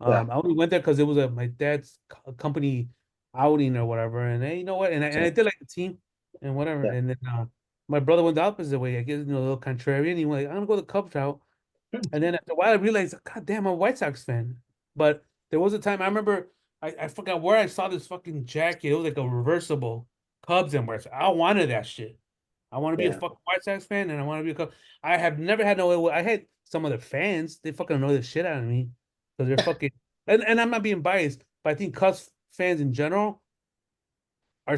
Yeah. I only went there because it was my dad's company outing or whatever. And then, you know what? And I did like the team and whatever. Yeah. And then my brother went the opposite way. I guess a little contrarian. He went like, I'm gonna go the Cubs route. And then after a while, I realized, God damn, I'm a White Sox fan. But there was a time I remember I forgot where I saw this fucking jacket. It was like a reversible Cubs and White Sox. I wanted that shit. I want to be a Yeah. fucking White Sox fan, and I want to be a Cubs. I have never had no. I had some of the fans. They fucking annoy the shit out of me because they're fucking. And I'm not being biased, but I think Cubs fans in general are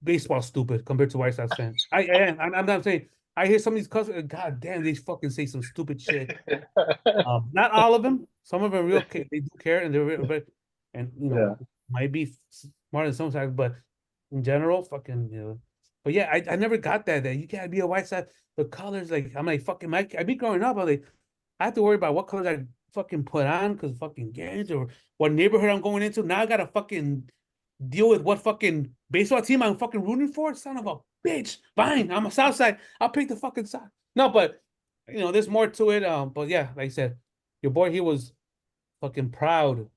baseball stupid compared to White Sox fans. I am. I'm not saying. I hear some of these Cubs. God damn, they fucking say some stupid shit. Not all of them. Some of them real. They do care, and they're real, but Yeah. might be smarter than sometimes, but in general, fucking But yeah, I never got that you gotta be a White Sox. The colors, like I'm like fucking. I be growing up. I'm like, I have to worry about what colors I fucking put on because fucking games or what neighborhood I'm going into. Now I gotta fucking deal with what fucking baseball team I'm fucking rooting for. Son of a bitch. Fine, I'm a South Side. I'll pick the fucking side. No, but there's more to it. But yeah, like I said, your boy he was fucking proud,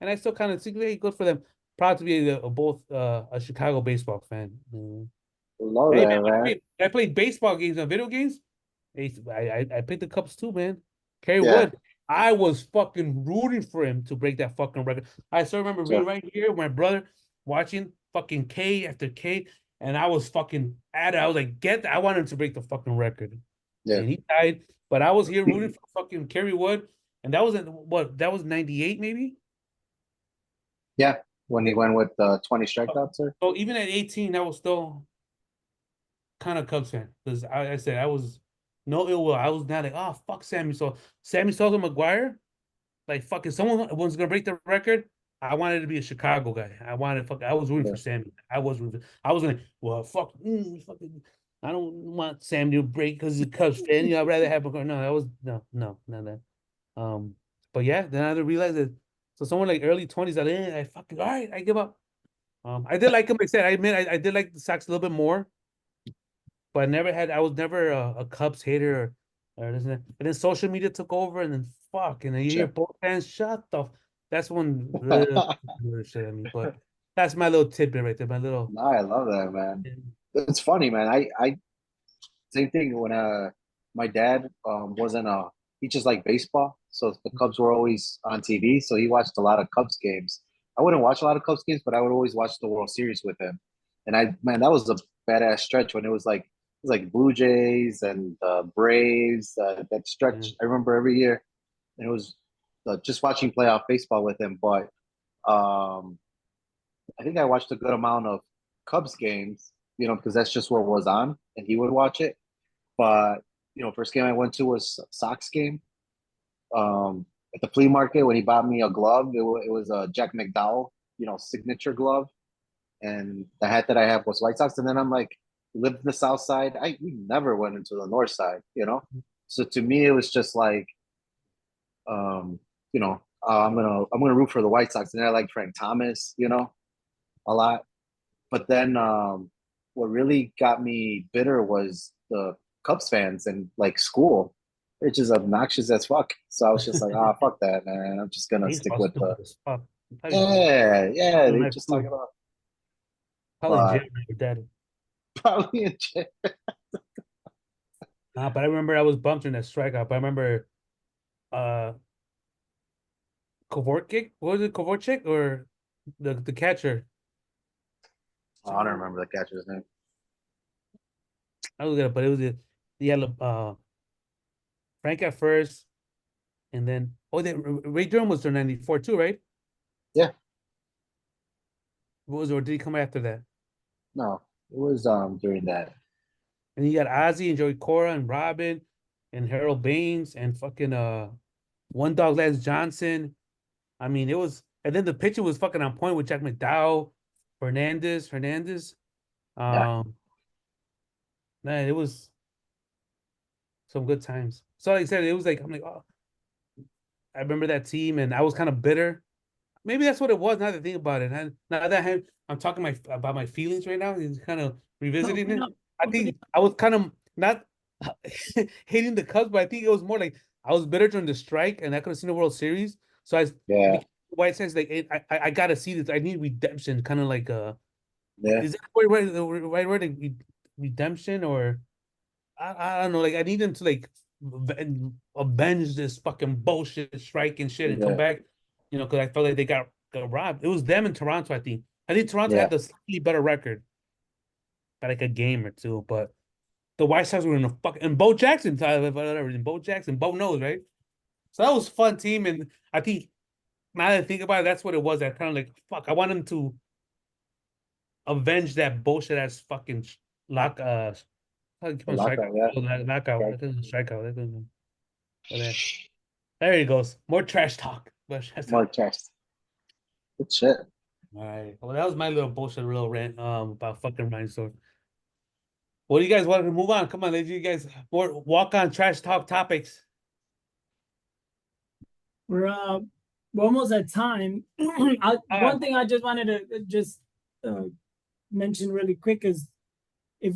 and I still kind of think, hey, good for them. Proud to be both a Chicago baseball fan. Love Hey man, that, man. I played baseball games on video games. I picked the Cubs too, man. Kerry Yeah. Wood, I was fucking rooting for him to break that fucking record. I still remember being Sure. right here with my brother watching fucking K after K, and I was fucking at it. I was like, I want him to break the fucking record. Yeah. And he died, but I was here rooting for fucking Kerry Wood, and that was that was 98 maybe. Yeah. When he went with 20 strikeouts, sir. So even at 18, I was still kind of Cubs fan because I said I was no ill will. I was not like, oh fuck Sammy. So Sammy Sosa McGuire, like fucking someone was gonna break the record. I wanted to be a Chicago guy. I was rooting for Sammy. I was like, well, fucking. I don't want Sammy to break because he's a Cubs fan. I'd rather have McGuire. No, that was no, not that. But yeah, then I realized that. So someone like early 20s, I fucking all right, I give up. I did like him. I said, I admit, I did like the Sox a little bit more, but I was never a Cubs hater or this and that. And then social media took over, and then and then you hear Sure. both fans shut the. That's when real shit at me. But that's my little tidbit right there. My little. No, I love that, man. It's funny, man. I same thing when my dad wasn't he just liked baseball, so the Cubs were always on TV, so he watched a lot of Cubs games. I wouldn't watch a lot of Cubs games, but I would always watch the World Series with him. And that was a badass stretch when it was like Blue Jays and Braves. That stretch I remember every year, and it was just watching playoff baseball with him. But I think I watched a good amount of Cubs games, because that's just what was on, and he would watch it. But first game I went to was Sox game. At the flea market when he bought me a glove, it was a Jack McDowell, signature glove, and the hat that I have was White Sox. And then I'm like, lived in the South Side. We never went into the North Side. So to me, it was just like, I'm gonna root for the White Sox, and then I like Frank Thomas, a lot. But then what really got me bitter was the Cubs fans and like school. It's just obnoxious as fuck. So I was just like, fuck that, man. I'm just gonna stick with the yeah. They just talking about Probably in jail with daddy. probably in jail. But I remember I was bumped in that strikeout. I remember Kovorchik. What was it, Kovorchik or the catcher? I don't remember the catcher's name. I was gonna, but it was the yellow. Frank at first, and then Ray Durham was there 94 too, right? Yeah. What was or did he come after that? No, it was during that. And you got Ozzy and Joey Cora and Robin and Harold Baines and fucking One Dog Lance Johnson. I mean, it was, and then the pitcher was fucking on point with Jack McDowell, Hernandez. Yeah. Man, it was some good times. So like I said, it was like I'm like, oh, I remember that team, and I was kind of bitter. Maybe that's what it was. Now that I think about it, and now that I'm talking about my feelings right now, and kind of revisiting it. I think I was kind of not hating the Cubs, but I think it was more like I was bitter during the strike, and I could have seen the World Series. So Yeah. White says like I gotta see this. I need redemption, kind of like Yeah. is that the right word? Like, redemption, or I don't know. Like I need them to like avenge this fucking bullshit strike and shit and come Yeah. back. You know, because I felt like they got robbed. It was them in Toronto. I think Toronto Yeah. had the slightly better record by like a game or two, but the White Sox were in the fuck and Bo Jackson, whatever, and Bo Jackson, Bo knows, right? So that was a fun team, and I think now that I think about it, that's what it was. I kind of like fuck. I want him to avenge that bullshit ass fucking lock. How do you keep on Lockout, strikeout? yeah. Lockout. Right. That doesn't strikeout. That doesn't. There he goes. More trash talk. More test. Good shit. All right. Well, that was my little bullshit, real rant about fucking Rhinestone. What do you guys want to move on? Come on, let's you guys more walk on trash talk topics. We're almost at time. One thing I just wanted to just mention really quick is if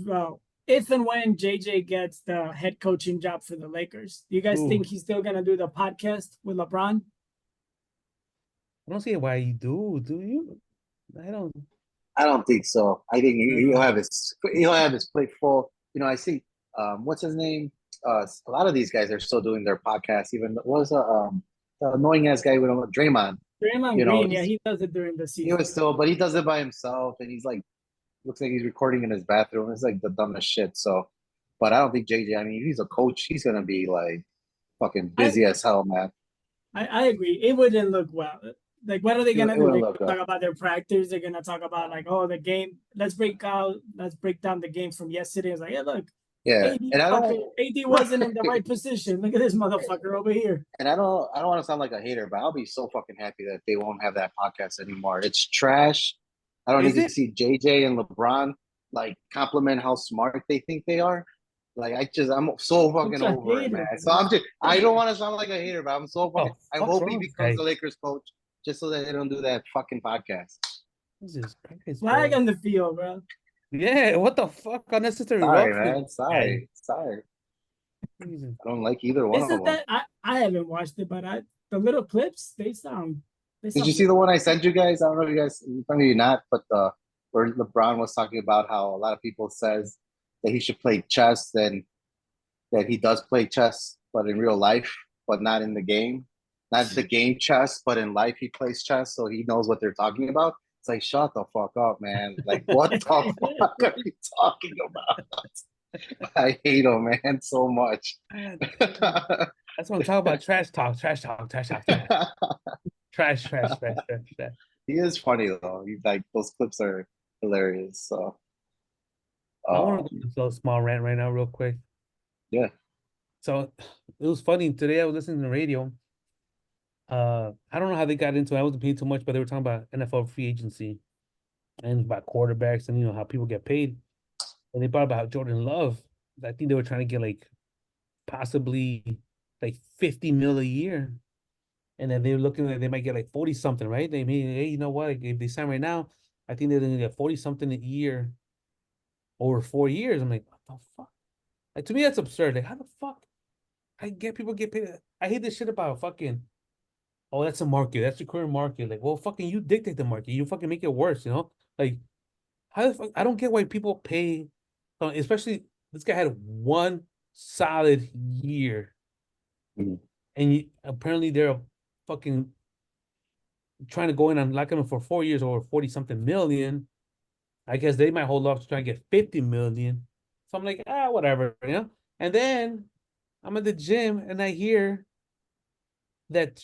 and when JJ gets the head coaching job for the Lakers, do you guys Ooh. think he's still gonna do the podcast with LeBron? I don't see why you do. Do you? I don't think so. I think he'll have his plate full. You know, I see what's his name? A lot of these guys are still doing their podcasts. Even what was the annoying ass guy with Draymond. Draymond You know, Green, yeah, he does it during the he season. was still, but he does it by himself, and he's like, looks like he's recording in his bathroom. It's like the dumbest shit. So, but I don't think JJ. I mean, if he's a coach, he's gonna be like fucking busy as hell, man. I agree. It wouldn't look well. Like, what are they gonna do? They're gonna talk about their practice. They're gonna talk about like, oh, the game. Let's break down the game from yesterday. It's like, yeah, look, Yeah, AD, and AD wasn't in the right position. Look at this motherfucker over here. And I don't want to sound like a hater, but I'll be so fucking happy that they won't have that podcast anymore. It's trash. I don't need to see JJ and LeBron like compliment how smart they think they are. Like I'm so fucking over it, man. So I don't want to sound like a hater, but I'm so fucking. I hope he becomes the Lakers coach just so that they don't do that fucking podcast. Jesus Christ, flag on the field, bro. Yeah, what the fuck? Unnecessary. Sorry, man. Sorry. I don't like either one of them. I haven't watched it, but the little clips they sound. Did you see the one I sent you guys? I don't know if you guys, maybe not, but where LeBron was talking about how a lot of people says that he should play chess, and that he does play chess, but in real life, but not in the game. Not the game chess, but in life he plays chess, so he knows what they're talking about. It's like, shut the fuck up, man. Like, what the fuck are you talking about? I hate him, man, so much. That's what I'm talking about. Trash talk. Trash. He is funny though. He's like, those clips are hilarious. So I want to do a small rant right now, real quick. Yeah. So it was funny today. I was listening to the radio. I don't know how they got into it. I wasn't paying too much, but they were talking about NFL free agency and about quarterbacks and how people get paid. And they brought about Jordan Love. I think they were trying to get like possibly like 50 mil a year. And then they were looking like they might get like 40 something, right? They mean, hey, you know what? Like, if they sign right now, I think they're gonna get 40 something a year over 4 years. I'm like, what the fuck? Like, to me, that's absurd. Like, how the fuck people get paid? I hate this shit about fucking, oh, that's a market. That's the current market. Like, well, fucking you dictate the market. You fucking make it worse, Like, how the fuck? I don't get why people pay, especially this guy had one solid year. Mhm. And apparently they're fucking trying to go in and lock him for 4 years over 40 something million. I guess they might hold off to try and get 50 million. So I'm like, whatever, And then I'm at the gym and I hear that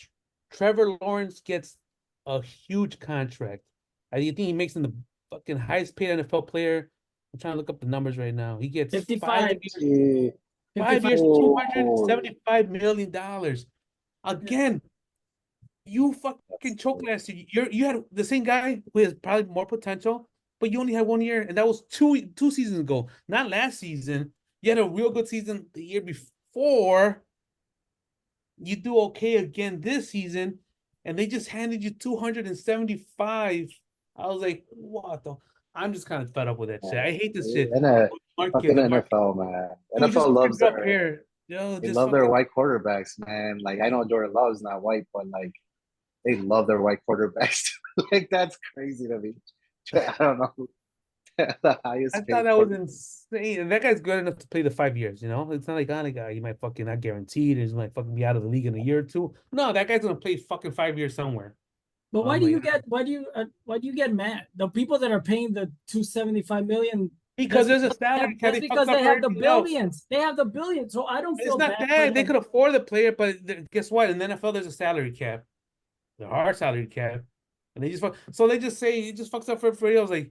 Trevor Lawrence gets a huge contract. I think he makes him the fucking highest paid NFL player. I'm trying to look up the numbers right now. He gets 55. 5 years, 55. $275 million. Again, you fucking choked last year. You had the same guy who has probably more potential, but you only had 1 year, and that was two seasons ago, not last season. You had a real good season the year before. You do okay again this season, and they just handed you 275. I was like, what the? I'm just kind of fed up with that shit. I hate this shit. And a Market, fucking the market. NFL, man. Dude, just NFL loves fucking up their here. Yo, they just love their fucking. white quarterbacks, man. Like I know Jordan Love's not white, but like they love their white quarterbacks. Like that's crazy to me. I don't know. The highest I paid thought that was quarterback. insane. And that guy's good enough to play the 5 years, you know? It's not like on a guy, he might fucking not guaranteed, he might fucking be out of the league in a year or two. No, that guy's gonna play fucking 5 years somewhere. But why I'm do you like, get why do you get mad? The people that are paying the 275 million, because there's a salary cap, that's they because fucked up they have the everything else. billions. They have the billions. So I don't It's feel not bad for that they them. could afford the player, but guess what? In the NFL, there's a salary cap. There are salary cap. And they just fuck, so they just say it just fucks up for everybody else. Like,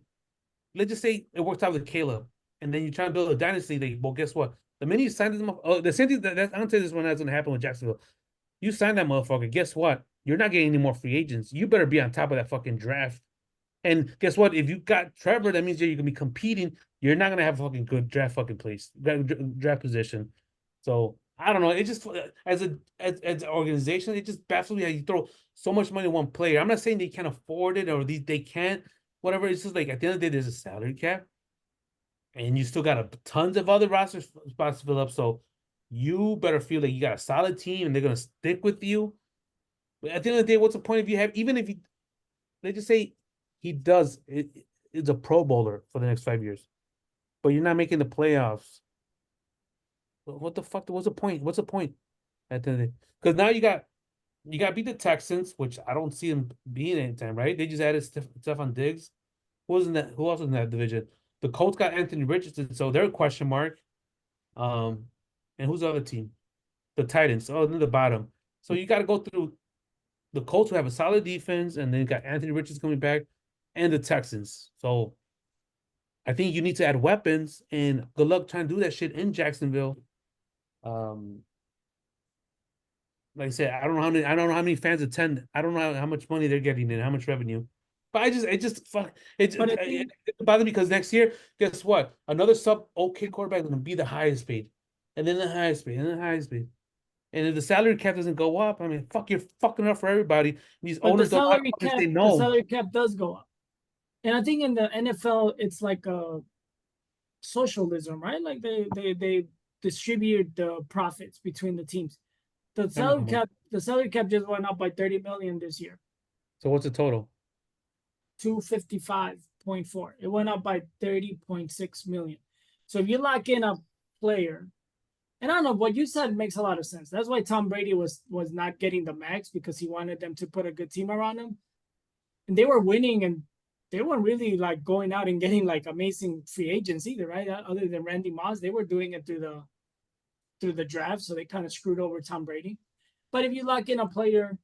let's just say it worked out with Caleb, and then you try to build a dynasty. Like, well, guess what? The minute you sign them up, the same thing I'm gonna tell you this one that's gonna happen with Jacksonville. You sign that motherfucker. Guess what? You're not getting any more free agents. You better be on top of that fucking draft. And guess what? If you got Trevor, that means you're gonna be competing. You're not gonna have a fucking good draft fucking place, draft position. So I don't know. It just as an organization, it just baffles me how you throw so much money on one player. I'm not saying they can't afford it or they can't, whatever. It's just like at the end of the day, there's a salary cap, and you still got tons of other roster spots to fill up. So you better feel like you got a solid team and they're gonna stick with you. But at the end of the day, what's the point if you have even if you they just say he does it's a pro bowler for the next 5 years, but you're not making the playoffs. What the fuck? What's the point? What's the point at the end of the day? Because now you got to beat the Texans, which I don't see them being anytime, right? They just added Stephon Diggs. Who was in that? Who else was in that division? The Colts got Anthony Richardson, so they're a question mark. Um, and who's the other team? The Titans. Oh, near the bottom. So you got to go through the Colts, who have a solid defense, and then you got Anthony Richardson coming back, and the Texans. So I think you need to add weapons, and good luck trying to do that shit in Jacksonville. Like I said, I don't know how many fans attend. I don't know how much money they're getting and how much revenue. But it just fuck But I it think bothers me because next year, guess what? Another sub okay quarterback is gonna be the highest paid, and then the highest paid, and the highest paid. And if the salary cap doesn't go up, I mean, fuck, you're fucking up for everybody. These but owners don't want to say the no. salary cap does go up. And I think in the NFL it's like a socialism, right? Like they distribute the profits between the teams. The salary cap just went up by 30 million this year. So what's the total? 255.4. It went up by 30.6 million. So if you lock in a player, and I don't know, what you said makes a lot of sense. That's why Tom Brady was not getting the max, because he wanted them to put a good team around him. And they were winning, and they weren't really like going out and getting like amazing free agents either, right? Other than Randy Moss, they were doing it through the draft, so they kind of screwed over Tom Brady. But if you lock in a player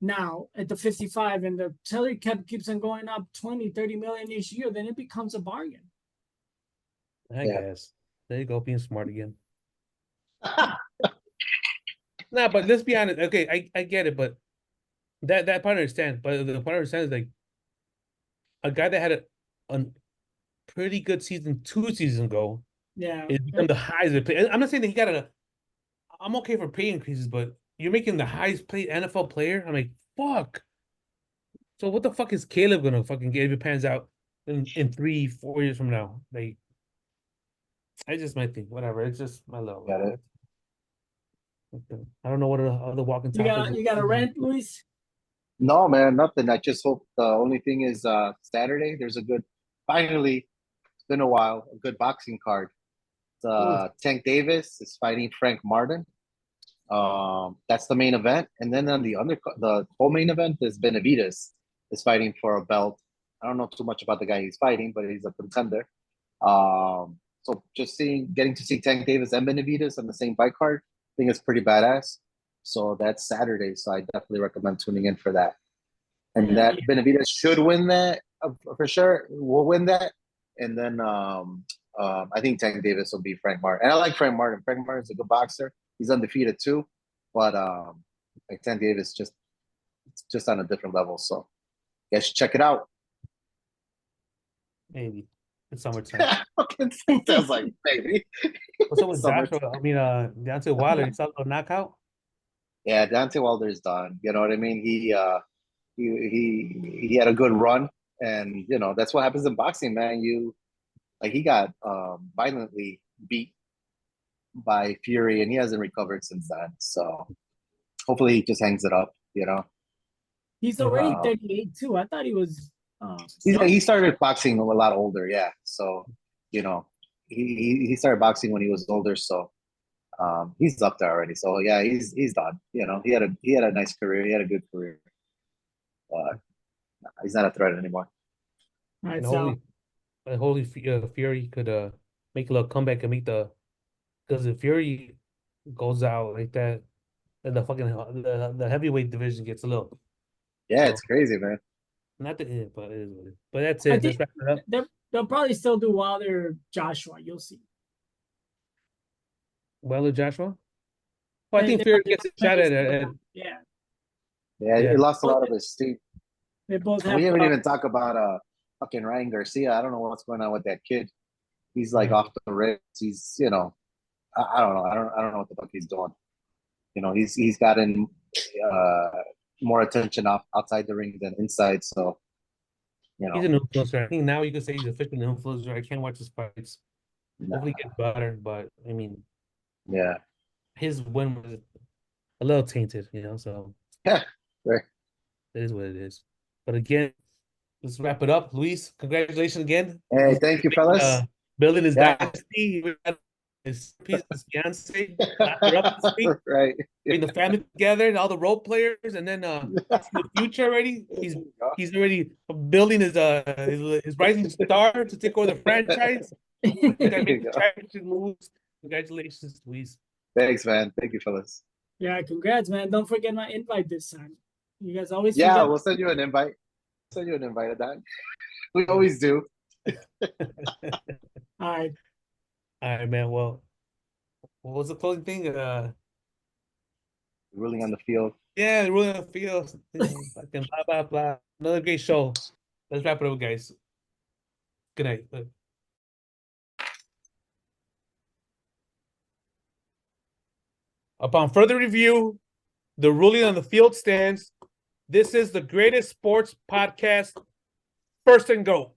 now at the 55 and the salary cap keeps on going up 20, 30 million each year, then it becomes a bargain. I guess. There you go, being smart again. Nah, but let's be honest. Okay, I get it, but that part I understand. But the part I understand is like a guy that had a pretty good season 2 seasons ago. Yeah, It's become the highest paid. I'm not saying that he got I'm okay for pay increases, but you're making the highest paid NFL player. I'm like, fuck. So what the fuck is Caleb gonna fucking get if it pans out in 3-4 years from now? Like, I just might think whatever. It's just my level. Got it. Okay. I don't know what other walking you topics. got a rant, Luis? No, man, nothing. I just hope the only thing is Saturday. There's a good. Finally, it's been a while. A good boxing card. Tank Davis is fighting Frank Martin. That's the main event, and then on the whole main event is Benavidez is fighting for a belt. I don't know too much about the guy he's fighting, but he's a contender. So just getting to see Tank Davis and Benavidez on the same fight card think it's pretty badass. So that's Saturday. So I definitely recommend tuning in for that. And Yeah, that Benavidez should win that for sure. Will win that. And then I think Tank Davis will beat Frank Martin. And I like Frank Martin. Frank Martin's a good boxer. He's undefeated too. But like Tank Davis just on a different level. So you guys should check it out. Maybe in summertime. Sounds like maybe. What's up with Summertime. Joshua? I mean, Deontay Wilder, he saw a knockout. Yeah, Deontay Wilder's done. You know what I mean? He had a good run, and you know that's what happens in boxing, man. He got violently beat by Fury, and he hasn't recovered since then. So hopefully he just hangs it up. You know, he's already 38 too. I thought he was. he started boxing a lot older. Yeah, so you know he started boxing when he was older. So he's up there already. So yeah, he's done. You know, he had a nice career. He had a good career. He's not a threat anymore. All right, And so hopefully Fury could make a little comeback and because if Fury goes out like that, then the heavyweight division gets a little. Yeah, So, it's crazy, man. not the end, but it is what it is. But that's I it. think Let's wrap it up. they'll probably still do Wilder Joshua. You'll see. Wilder Joshua. Well, I think They- Fury they gets a both shot at have- it. Yeah, Yeah, Yeah. he lost a lot of his steam. they both have. We haven't even talked about fucking Ryan Garcia. I don't know what's going on with that kid. He's like Yeah. off the rails. He's I don't know. I don't know what the fuck he's doing. You know, he's gotten more attention outside the ring than inside. So you He's know, an influencer. I think now you could say he's officially an influencer. I can't watch his fights. Hopefully he gets better, but I mean, yeah, his win was a little tainted, so yeah, right. it is what it is. But again, let's wrap it up. Luis, congratulations again. Hey, thank you, fellas. Building his Yeah. dynasty. His fiance locked her up this week. Right. Bring the family together and all the role players, and then in the future already, he's already building his rising star to take over the franchise. You gotta make the championship moves. Congratulations, Luis. Thanks, man. Thank you, fellas. Yeah, congrats, man. Don't forget my invite this time. You guys always Yeah, forget. we'll send you an invite. Send you an invite at that. We always do. All right. All right, man. Well, what was the closing thing? Ruling on the field. Yeah, the ruling on the field. Fucking blah blah blah. Another great show. Let's wrap it up, guys. Good night. Upon further review, the ruling on the field stands. This is the greatest sports podcast. First and go.